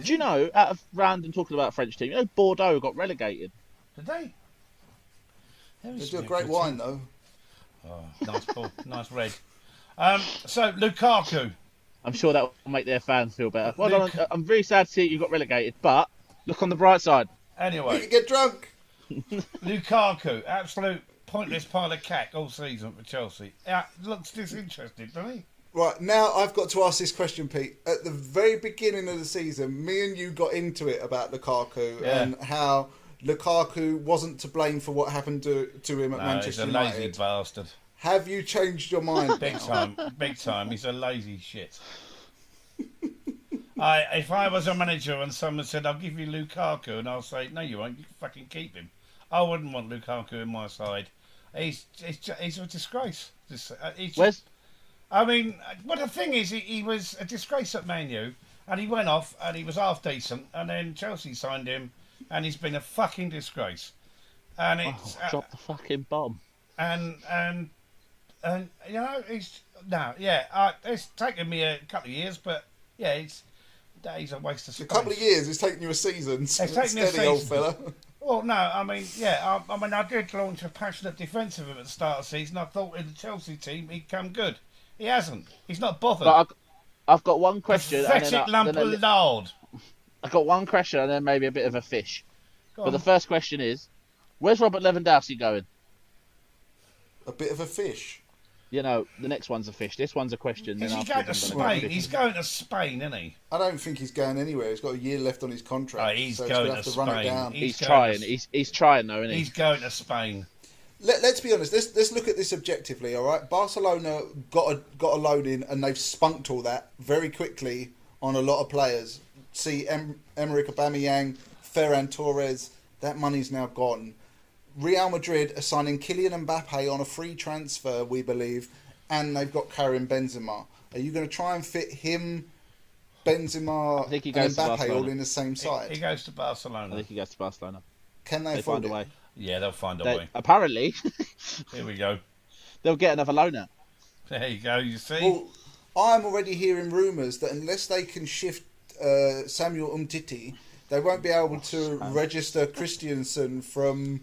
Do you know, out of random talking about French team, you know Bordeaux got relegated? Did they? They do a great wine, though. Oh, nice ball, nice red. So Lukaku. I'm sure that will make their fans feel better. Well Luke- done. I'm really sad to see you got relegated, but look on the bright side. You Anyway, can get drunk. Lukaku, absolute pointless pile of cack all season for Chelsea. Looks disinterested, doesn't he? Right, now I've got to ask this question, Pete. At the very beginning of the season, me and you got into it about Lukaku Yeah. and how Lukaku wasn't to blame for what happened to him at No, Manchester he's a lazy United. bastard. Have you changed your mind? Big now? time. He's a lazy shit. If I was a manager and someone said, I'll give you Lukaku, and I'll say, no, you won't, you can fucking keep him. I wouldn't want Lukaku in my side. He's a disgrace. Where's I mean, well, the thing is, he was a disgrace at Man U, and he went off, and he was half decent, and then Chelsea signed him, and he's been a fucking disgrace. And it's drop the fucking bomb? and you know, it's taken me a couple of years, but yeah, he's a waste of A space. couple of years, it's taken you a season. It's taken me a Steady, old season. fella. Well, no, I mean, yeah, I did launch a passionate defence of him at the start of the season. I thought in the Chelsea team he'd come good. He hasn't. He's not bothered. But I've got one question. Pathetic lump of lard. I've got one question and then maybe a bit of a fish. Go But on. the first question is, where's Robert Lewandowski going? A bit of a fish. You know, the next one's a fish. This one's a question. Is then he going to afterwards I'm gonna go Spain? He's fishing. going to Spain, isn't he? I don't think he's going anywhere. He's got a year left on his contract. Oh, he's so going he's to going to have to run it Spain. down. He's He's going trying. to- He's trying though, isn't he? He's going to Spain. Let's be honest. Let's look at this objectively. All right, Barcelona got a loan in, and they've spunked all that very quickly on a lot of players. See, Emerick Aubameyang, Ferran Torres. That money's now gone. Real Madrid are signing Kylian Mbappe on a free transfer, we believe, and they've got Karim Benzema. Are you going to try and fit him, Benzema, I think he and goes to Mbappe Barcelona. all in the same He side? goes to I Barcelona. think he goes to Barcelona. Can they They afford find a it? way. Yeah, they'll find a way. Apparently, Here we go. they'll get another loan out. There you go. You see? Well, I'm already hearing rumours that unless they can shift Samuel Umtiti, they won't be able to register Christiansen from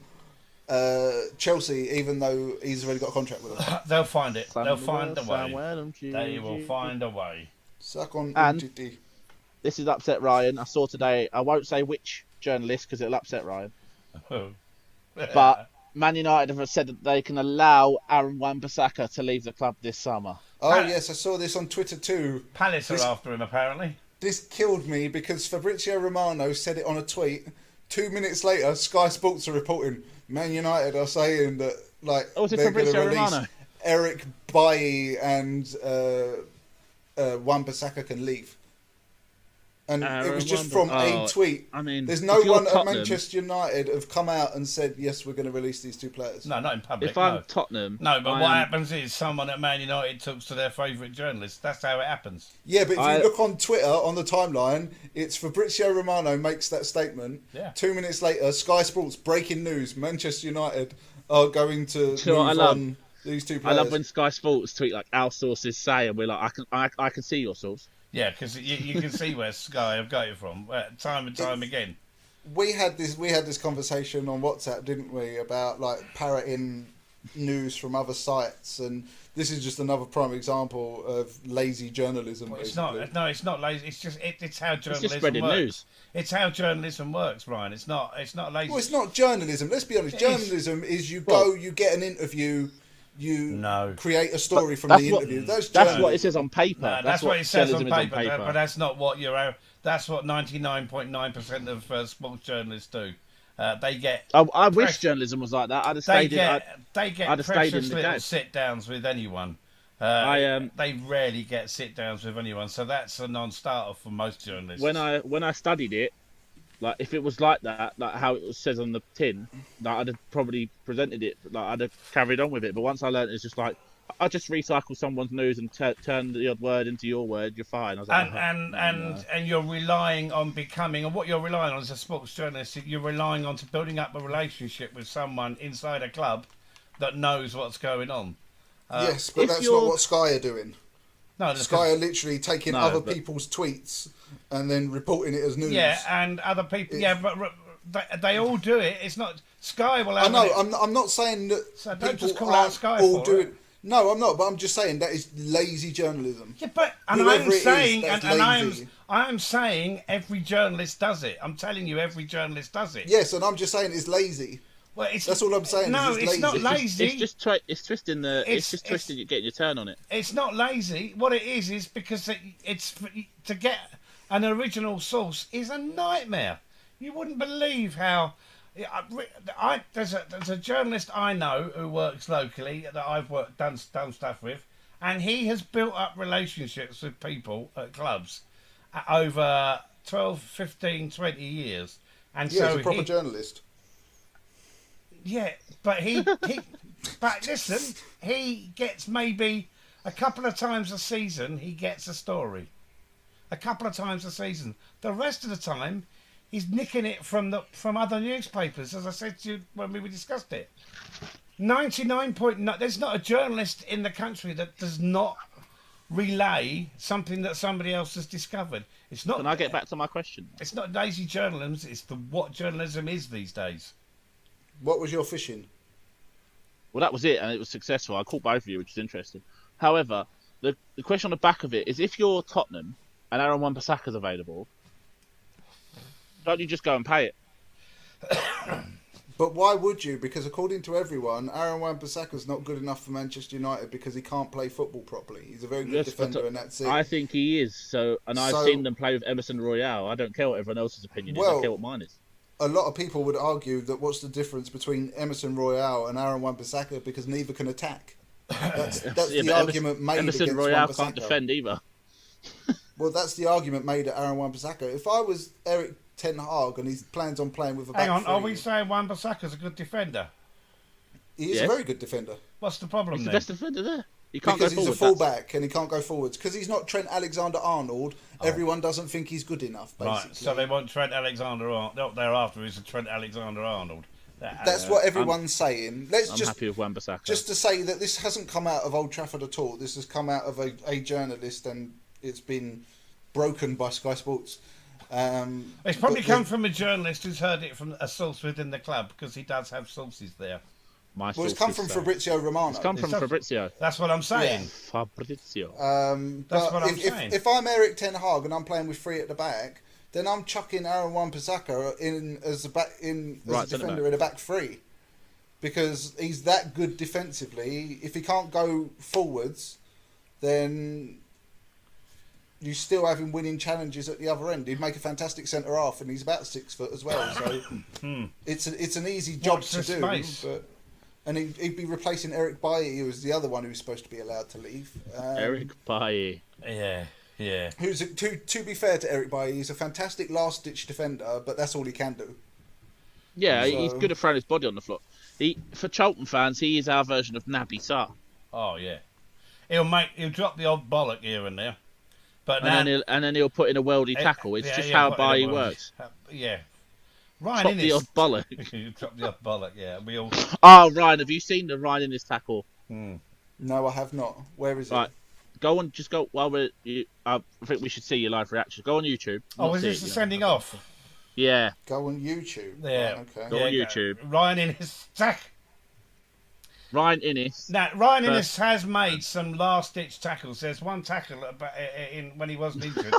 Chelsea, even though he's already got a contract with them. They'll find it. They'll Somewhere, find a way. somewhere, don't you, They will you- find a way. Suck on And- Umtiti. This has upset Ryan. I saw today. I won't say which journalist because it'll upset Ryan. But Man United have said that they can allow Aaron Wan-Bissaka to leave the club this summer. Oh, yes, I saw this on Twitter too. Palace This- are after him, apparently. This killed me because Fabrizio Romano said it on a tweet. 2 minutes later, Sky Sports are reporting Man United are saying that Oh, was it they're going to Fabrizio release Romano? Eric Bailly and Wan-Bissaka can leave. And it was just from a tweet. I mean, There's no if you're one at Tottenham- Manchester United have come out and said, yes, we're going to release these two players. No, not in public. If I'm no. Tottenham, No, but I what am- happens is someone at Man United talks to their favourite journalist. That's how it happens. Yeah, but if I- you look on Twitter, on the timeline, it's Fabrizio Romano makes that statement. Yeah. 2 minutes later, Sky Sports, breaking news, Manchester United are going to Do you know what move I love? on these two I players. love when Sky Sports tweet like our sources say, and we're like, I can see your source. Yeah, because you can see where Sky have got it from time and time again. We had this conversation on WhatsApp, didn't we, about like parroting news from other sites, and this is just another prime example of lazy journalism. Well, it's basically. not. No, it's not lazy. It's just it's how It's journalism just spreading works. news. It's how journalism works, Ryan. It's not lazy. Well, it's not journalism. Let's be honest. It is. Journalism is you Well- go, you get an interview, you No. create a story from That's the what- interview. That's journalism. what it says on paper. No, that's what it says on journalism is paper, but that's not what you're. That's what 99.9% of sports journalists do. They get. I wish press- journalism was like that. I'd have They stayed in. get. They I'd get have stayed in precious the little game. sit downs with anyone. They rarely get sit-downs with anyone, so that's a non-starter for most journalists. When I studied it, like if it was like that, like how it says on the tin, like I'd have probably presented it, like I'd have carried on with it. But once I learned, it's just like I just recycle someone's news and turn the odd word into your word. You're fine. I was like, and you're relying on becoming, and what you're relying on as a sports journalist, you're relying on to building up a relationship with someone inside a club that knows what's going on. Yes, but that's not what Sky are doing. No, Sky are literally taking other people's tweets and then reporting it as news. Yeah, and other people. Yeah, but they all do it. It's not Sky will. I know. I'm not saying that so people don't just call out Sky all for doing. it. No, I'm not. But I'm just saying that is lazy journalism. Yeah, but I am saying every journalist does it. I'm telling you, every journalist does it. Yes, and I'm just saying it's lazy. Well, that's all I'm saying. No, it's lazy. Not lazy. It's twisting the. It's just twisting. Getting your turn on it. It's not lazy. What it is because it's to get an original source is a nightmare. You wouldn't believe how. There's a journalist I know who works locally that I've done stuff with, and he has built up relationships with people at clubs over 12, 15, 20 years. And yeah, so he's a proper journalist. Yeah, but but listen, he gets maybe a couple of times a season. He gets a story, a couple of times a season. The rest of the time, he's nicking it from other newspapers. As I said to you when we discussed it, 99.9. There's not a journalist in the country that does not relay something that somebody else has discovered. It's not. Can I get back to my question? It's not lazy journalism. It's what journalism is these days. What was your fishing? Well, that was it, and it was successful. I caught both of you, which is interesting. However, the question on the back of it is, if you're Tottenham and Aaron Wan-Bissaka's available, don't you just go and pay it? But why would you? Because according to everyone, Aaron Wan-Bissaka's not good enough for Manchester United because he can't play football properly. He's a very good defender, and that's it. I think he is. And I've seen them play with Emerson Royale. I don't care what everyone else's opinion is. I don't care what mine is. A lot of people would argue that what's the difference between Emerson Royale and Aaron Wan-Bissaka because neither can attack. That's the argument made Emerson against Royale Wan-Bissaka. can't defend either. Well, that's the argument made at Aaron Wan-Bissaka. If I was Eric Ten Hag and he plans on playing with a back Hang on, three, are we saying Wan-Bissaka's a good defender? He is a very good defender. What's the problem He's then? the best defender there. He can't because go he's forward, a fullback and he can't go forwards. Because he's not Trent Alexander-Arnold, everyone doesn't think he's good enough, basically. Right, so they want Trent Alexander-Arnold. Thereafter is a Trent Alexander-Arnold. That's what everyone's saying. I'm happy with Wan-Bissaka. Just to say that this hasn't come out of Old Trafford at all. This has come out of a journalist, and it's been broken by Sky Sports. It's probably come from a journalist who's heard it from a source within the club, because he does have sources there. Well, it's come from Fabrizio Romano. It's come from Fabrizio. That's what I'm saying. Yeah. Fabrizio. That's what I'm saying. If I'm Eric Ten Hag and I'm playing with three at the back, then I'm chucking Aaron Wan-Bissaka in as a defender in a back three, because he's that good defensively. If he can't go forwards, then you still have him winning challenges at the other end. He'd make a fantastic centre half, and he's about 6 foot as well. So it's an easy job to do. But, and he'd be replacing Eric Bailly, who was the other one who was supposed to be allowed to leave. Eric Bailly. Yeah. Who's to be fair to Eric Bailly, he's a fantastic last-ditch defender, but that's all he can do. Yeah, he's good at throwing his body on the floor. For Charlton fans, he is our version of Naby Sarr. Oh yeah, he'll drop the odd bollock here and there, but then he'll put in a worldy tackle. It's just how Bailly works. Yeah, Ryan Drop the odd bollock. You drop the odd bollock. Yeah, we all. Oh, Ryan, have you seen the Ryan Innes tackle? No, I have not. Where is it? Go on, just go while we're. I think we should see your live reaction. Go on YouTube. Oh, is this sending off? Yeah. Go on YouTube. Yeah. Right, okay. Go on YouTube. Ryan Innes. Ryan Innes. Now, Ryan Innes has made some last-ditch tackles. There's one tackle when he wasn't injured.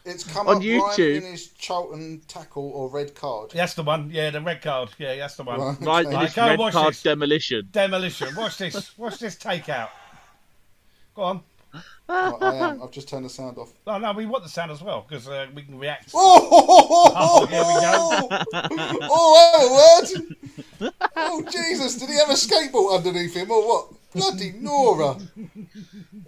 It's come on up YouTube. Ryan Innes Charlton tackle or red card. That's the one. Yeah, the red card. Yeah, that's the one. Ryan Innes red card demolition. Demolition. Watch this. Watch this takeout. Go on. I am. I've just turned the sound off. No, we want the sound as well, because we can react. Oh, here we go. Oh, word! Oh, Jesus! Did he have a skateboard underneath him, or what? Bloody Nora!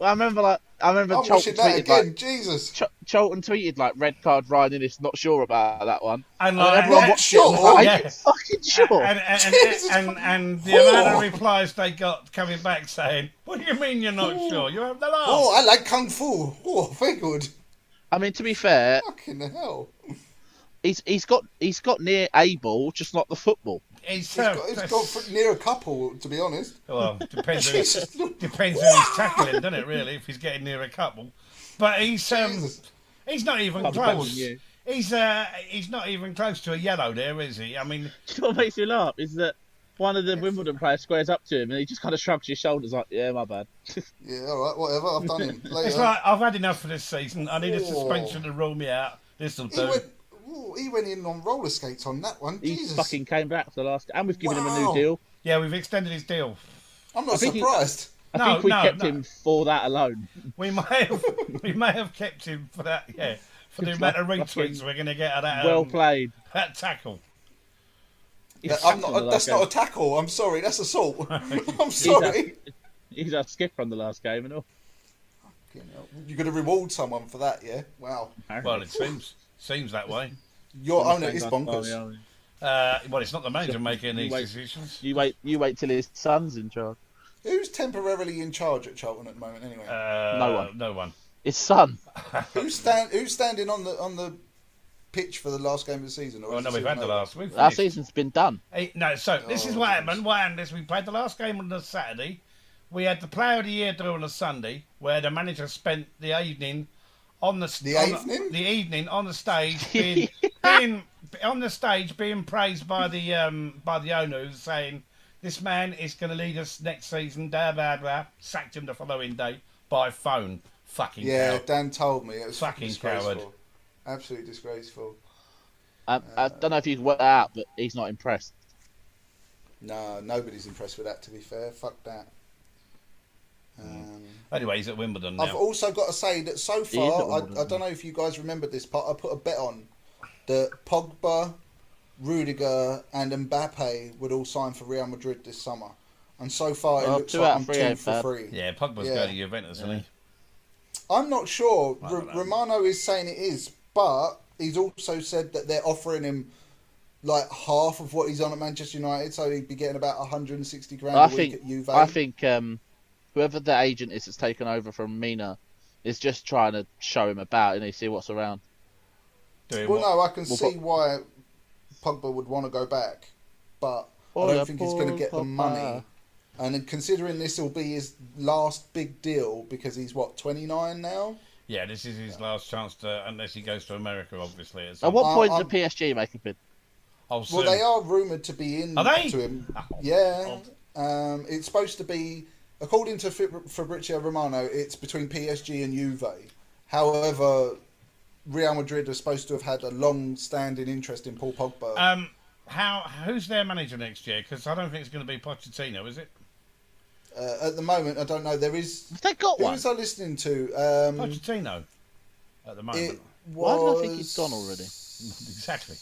I remember I'm Charlton watching that tweeted again. like Jesus. Charlton tweeted like red card Ryan Innes, not sure about that one. And And then like, everyone Not watched it and was sure? like, Yeah. "Are you fucking sure?" Jesus and the Christ. amount of replies they got coming back saying, "What do you mean you're not sure? You have the laugh." Oh, I like Kung Fu. Oh, very good. I mean, to be fair, Fucking hell. he's got near a ball, just not the football. It's, He's got near a couple, to be honest. well, depends. Jesus. Depends who he's tackling, doesn't it? Really, if he's getting near a couple, but Jesus. he's not even Can't be better close. than you. He's not even close to a yellow there, is he? I mean, Do you know what makes me laugh is that one of the Wimbledon players squares up to him and he just kind of shrugs his shoulders like, "Yeah, my bad." Yeah, all right, whatever. I've done him. Later. it's like I've had enough for this season. I need a Oh. suspension to rule me out. This'll do. He went in on roller skates on that one. He Jesus. fucking came back for the last, and we've given him a Wow. new deal. Yeah, we've extended his deal. I'm not I think he- surprised. I No, think we no, kept no. him for that alone. We may have kept him for that. Yeah, for the It's amount of like retweets fucking we're going to get at that. Well played. That tackle. He's I'm sacked on the not, last that's not game. a tackle. I'm sorry. That's assault. I'm sorry. He's our skipper on the last game and all. You're going to reward someone for that, yeah? Wow. Well, it seems that way. Your owner is bonkers. Well, it's not the manager making these wait. decisions. You wait till his son's in charge. Who's temporarily in charge at Charlton at the moment, anyway? No one. No one. His son. Who's standing on the pitch for the last game of the season? Or Well, is no, the we've had the season over? last. We've Our finished. season's been done. No, so this is Oh, what goodness. happened. What happened is we played the last game on the Saturday. We had the Player of the Year draw on the Sunday, where the manager spent the evening on the The evening? on the stage, being on the stage, being praised by the owner, who's saying this man is going to lead us next season. Blah blah blah. Sacked him the following day by phone. Fucking Yeah, coward. Dan told me. It was Fucking disgraceful. coward. Absolutely disgraceful. I don't know if you can work that out, but he's not impressed. No, nobody's impressed with that, to be fair. Fuck that. Anyway, he's at Wimbledon now. I've also got to say that so is at far, Wimbledon. I don't know if you guys remember this part, I put a bet on that Pogba, Rudiger and Mbappe would all sign for Real Madrid this summer. And so far it Well, looks 2 like out I'm of 3 2 ain't for bad. 3. Yeah, Pogba's Yeah. going to Juventus, isn't he? I'm not sure. I don't know. Romano is saying it is, but he's also said that they're offering him like half of what he's on at Manchester United, so he'd be getting about 160 grand a week at Juve. I think whoever the agent is that's taken over from Mina is just trying to show him about and see what's around. Doing Well, what? no, I can Well, see why Pogba would want to go back, but I don't think he's going to get the money. And then considering this will be his last big deal because he's, 29 now? Yeah, this is his last chance to, unless he goes to America, obviously. At At some what point I'm- does the PSG make a bid? Oh, Well, soon. they are rumoured to be in Are they? to him. Oh, Yeah. odd. It's supposed to be, according to Fabrizio Romano, it's between PSG and Juve. However, Real Madrid are supposed to have had a long-standing interest in Paul Pogba. Who's their manager next year? Because I don't think it's going to be Pochettino, is it? At the moment, I don't know. There is. Have they got Who one? was I listening to? Pochettino, at the moment. It Why was... do I think he's gone already? Exactly.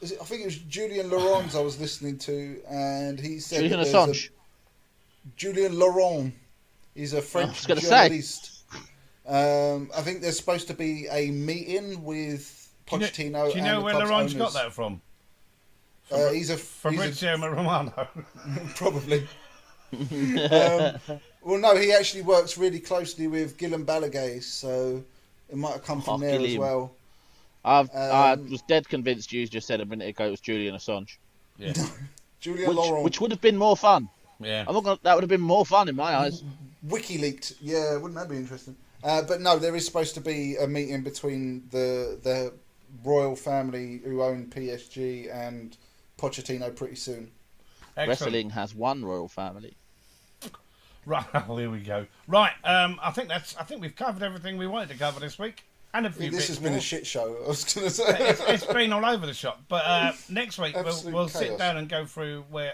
I think it was Julian Laurent I was listening to, and he said Julian that there's Assange. Julian Laurent. He's a French was gonna say. journalist. I think there's supposed to be a meeting with Pochettino. Do you know and where the club's Laurent's owners. got that from? He's a Fabrizio Romano. probably. Well, no, he actually works really closely with Guillem Balaguer, so it might have come from there as Guillem. well. I was dead convinced you just said a minute ago it was Julian Assange, Yeah, Julian Laurent. which would have been more fun. yeah. I'm not gonna, that would have been more fun in my eyes. WikiLeaked, yeah, wouldn't that be interesting? But no, there is supposed to be a meeting between the royal family who own PSG and Pochettino pretty soon. Excellent. Wrestling has one royal family. Right, well, here we go. Right, I think we've covered everything we wanted to cover this week, and a few This bits has been more. a shit show, I was going to say. It's been all over the shop. But next week Absolute we'll sit chaos. down and go through where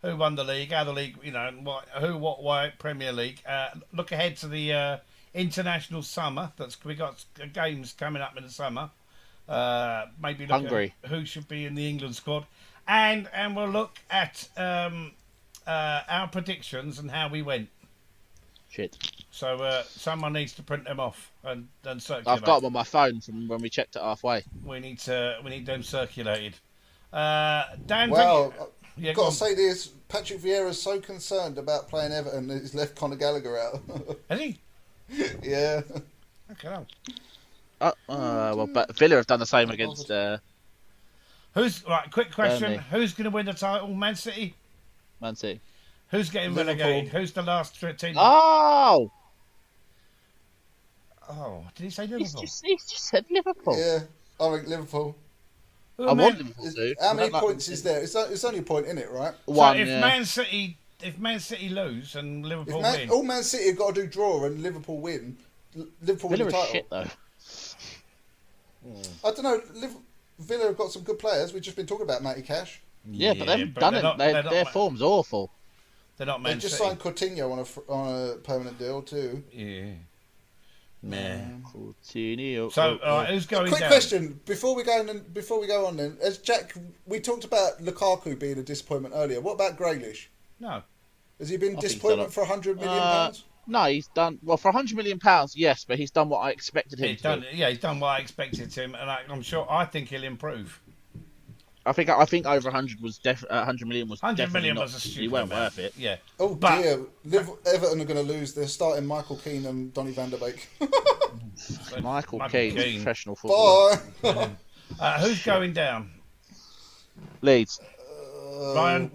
who won the league, how the league, who, what, why, Premier League. Look ahead to the international summer. We got games coming up in the summer. Maybe look Hungary. at who should be in the England squad, and we'll look at our predictions and how we went. Shit. So someone needs to print them off and circulate. I've got them on my phone from when we checked it halfway. We need them circulated. Dan, Well, yeah, got to say this: Patrick Vieira's so concerned about playing Everton that he's left Conor Gallagher out. has he? Yeah. Okay. But Villa have done the same against. Who's right? Quick question: Burnley. who's going to win the title? Man City. Man City. Who's getting Liverpool. relegated? Who's the last team? Oh, Oh, did he say he's Liverpool? just said Liverpool. Yeah. I think Liverpool. Who I are want Man- Liverpool to. How many I don't like points them is to. there? It's only a point in it, right? So One. if Yeah. Man City lose and Liverpool If win, all Man City have got to do draw and Liverpool win, Liverpool win Villa the are title. shit though. I don't know. Villa have got some good players. We've just been talking about Matty Cash. Yeah, but they haven't done they're it. not- they're not Their Man- form's awful. They're not Man They just City. signed Coutinho on a permanent deal too. Yeah. Nah. Coutinho. So who's going Quick down? question before we go on then, as Jack, we talked about Lukaku being a disappointment earlier. What about Grealish? No. Has he been I think disappointment so. for £100 million? No, he's done well for £100 million. Yes, but he's done what I expected him He's to. done. Yeah, he's done what I expected him, and I'm sure. I think he'll improve. I think over 100 was 100 million was 100 definitely million not, was a stupid he weren't amount. worth it. Yeah. Oh But- dear, Everton are going to lose. They're starting Michael Keane and Donny van der Beek. Michael Keane, professional Bye. footballer. Who's going down? Leeds. Ryan?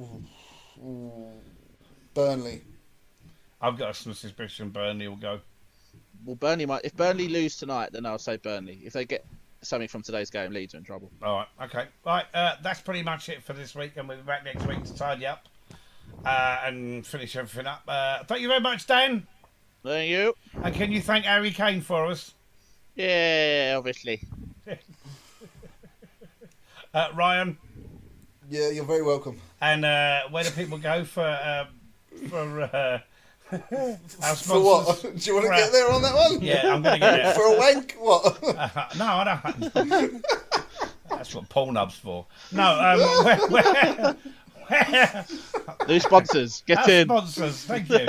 Burnley. I've got some suspicion Burnley will go. Well, Burnley might. If Burnley lose tonight, then I'll say Burnley. If they get something from today's game, Leeds are in trouble. All right, okay. Right, that's pretty much it for this week, and we'll be back next week to tidy up and finish everything up. Thank you very much, Dan. Thank you. And can you thank Harry Kane for us? Yeah, obviously. Ryan? Yeah, you're very welcome. And where do people go for our sponsors? For what? Do you want to get there on that one? Yeah, I'm going to get there. For a wank? What? No, I don't. That's what Pornhub's for. No, where New sponsors, get our in. sponsors, thank you.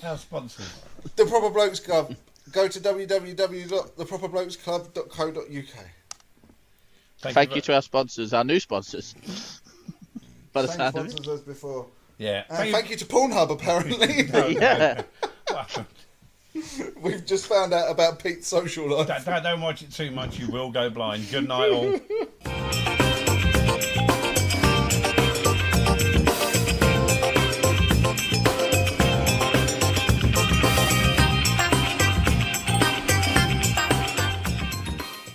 Our sponsors. The Proper Blokes Club. Go to www.theproperblokesclub.co.uk. Thank you to our sponsors, our new sponsors. By the Same sound of it. sponsors as before. Yeah. And thank you to Pornhub, apparently. Yeah. We've just found out about Pete's social life. Don't watch it too much, you will go blind. Good night, all.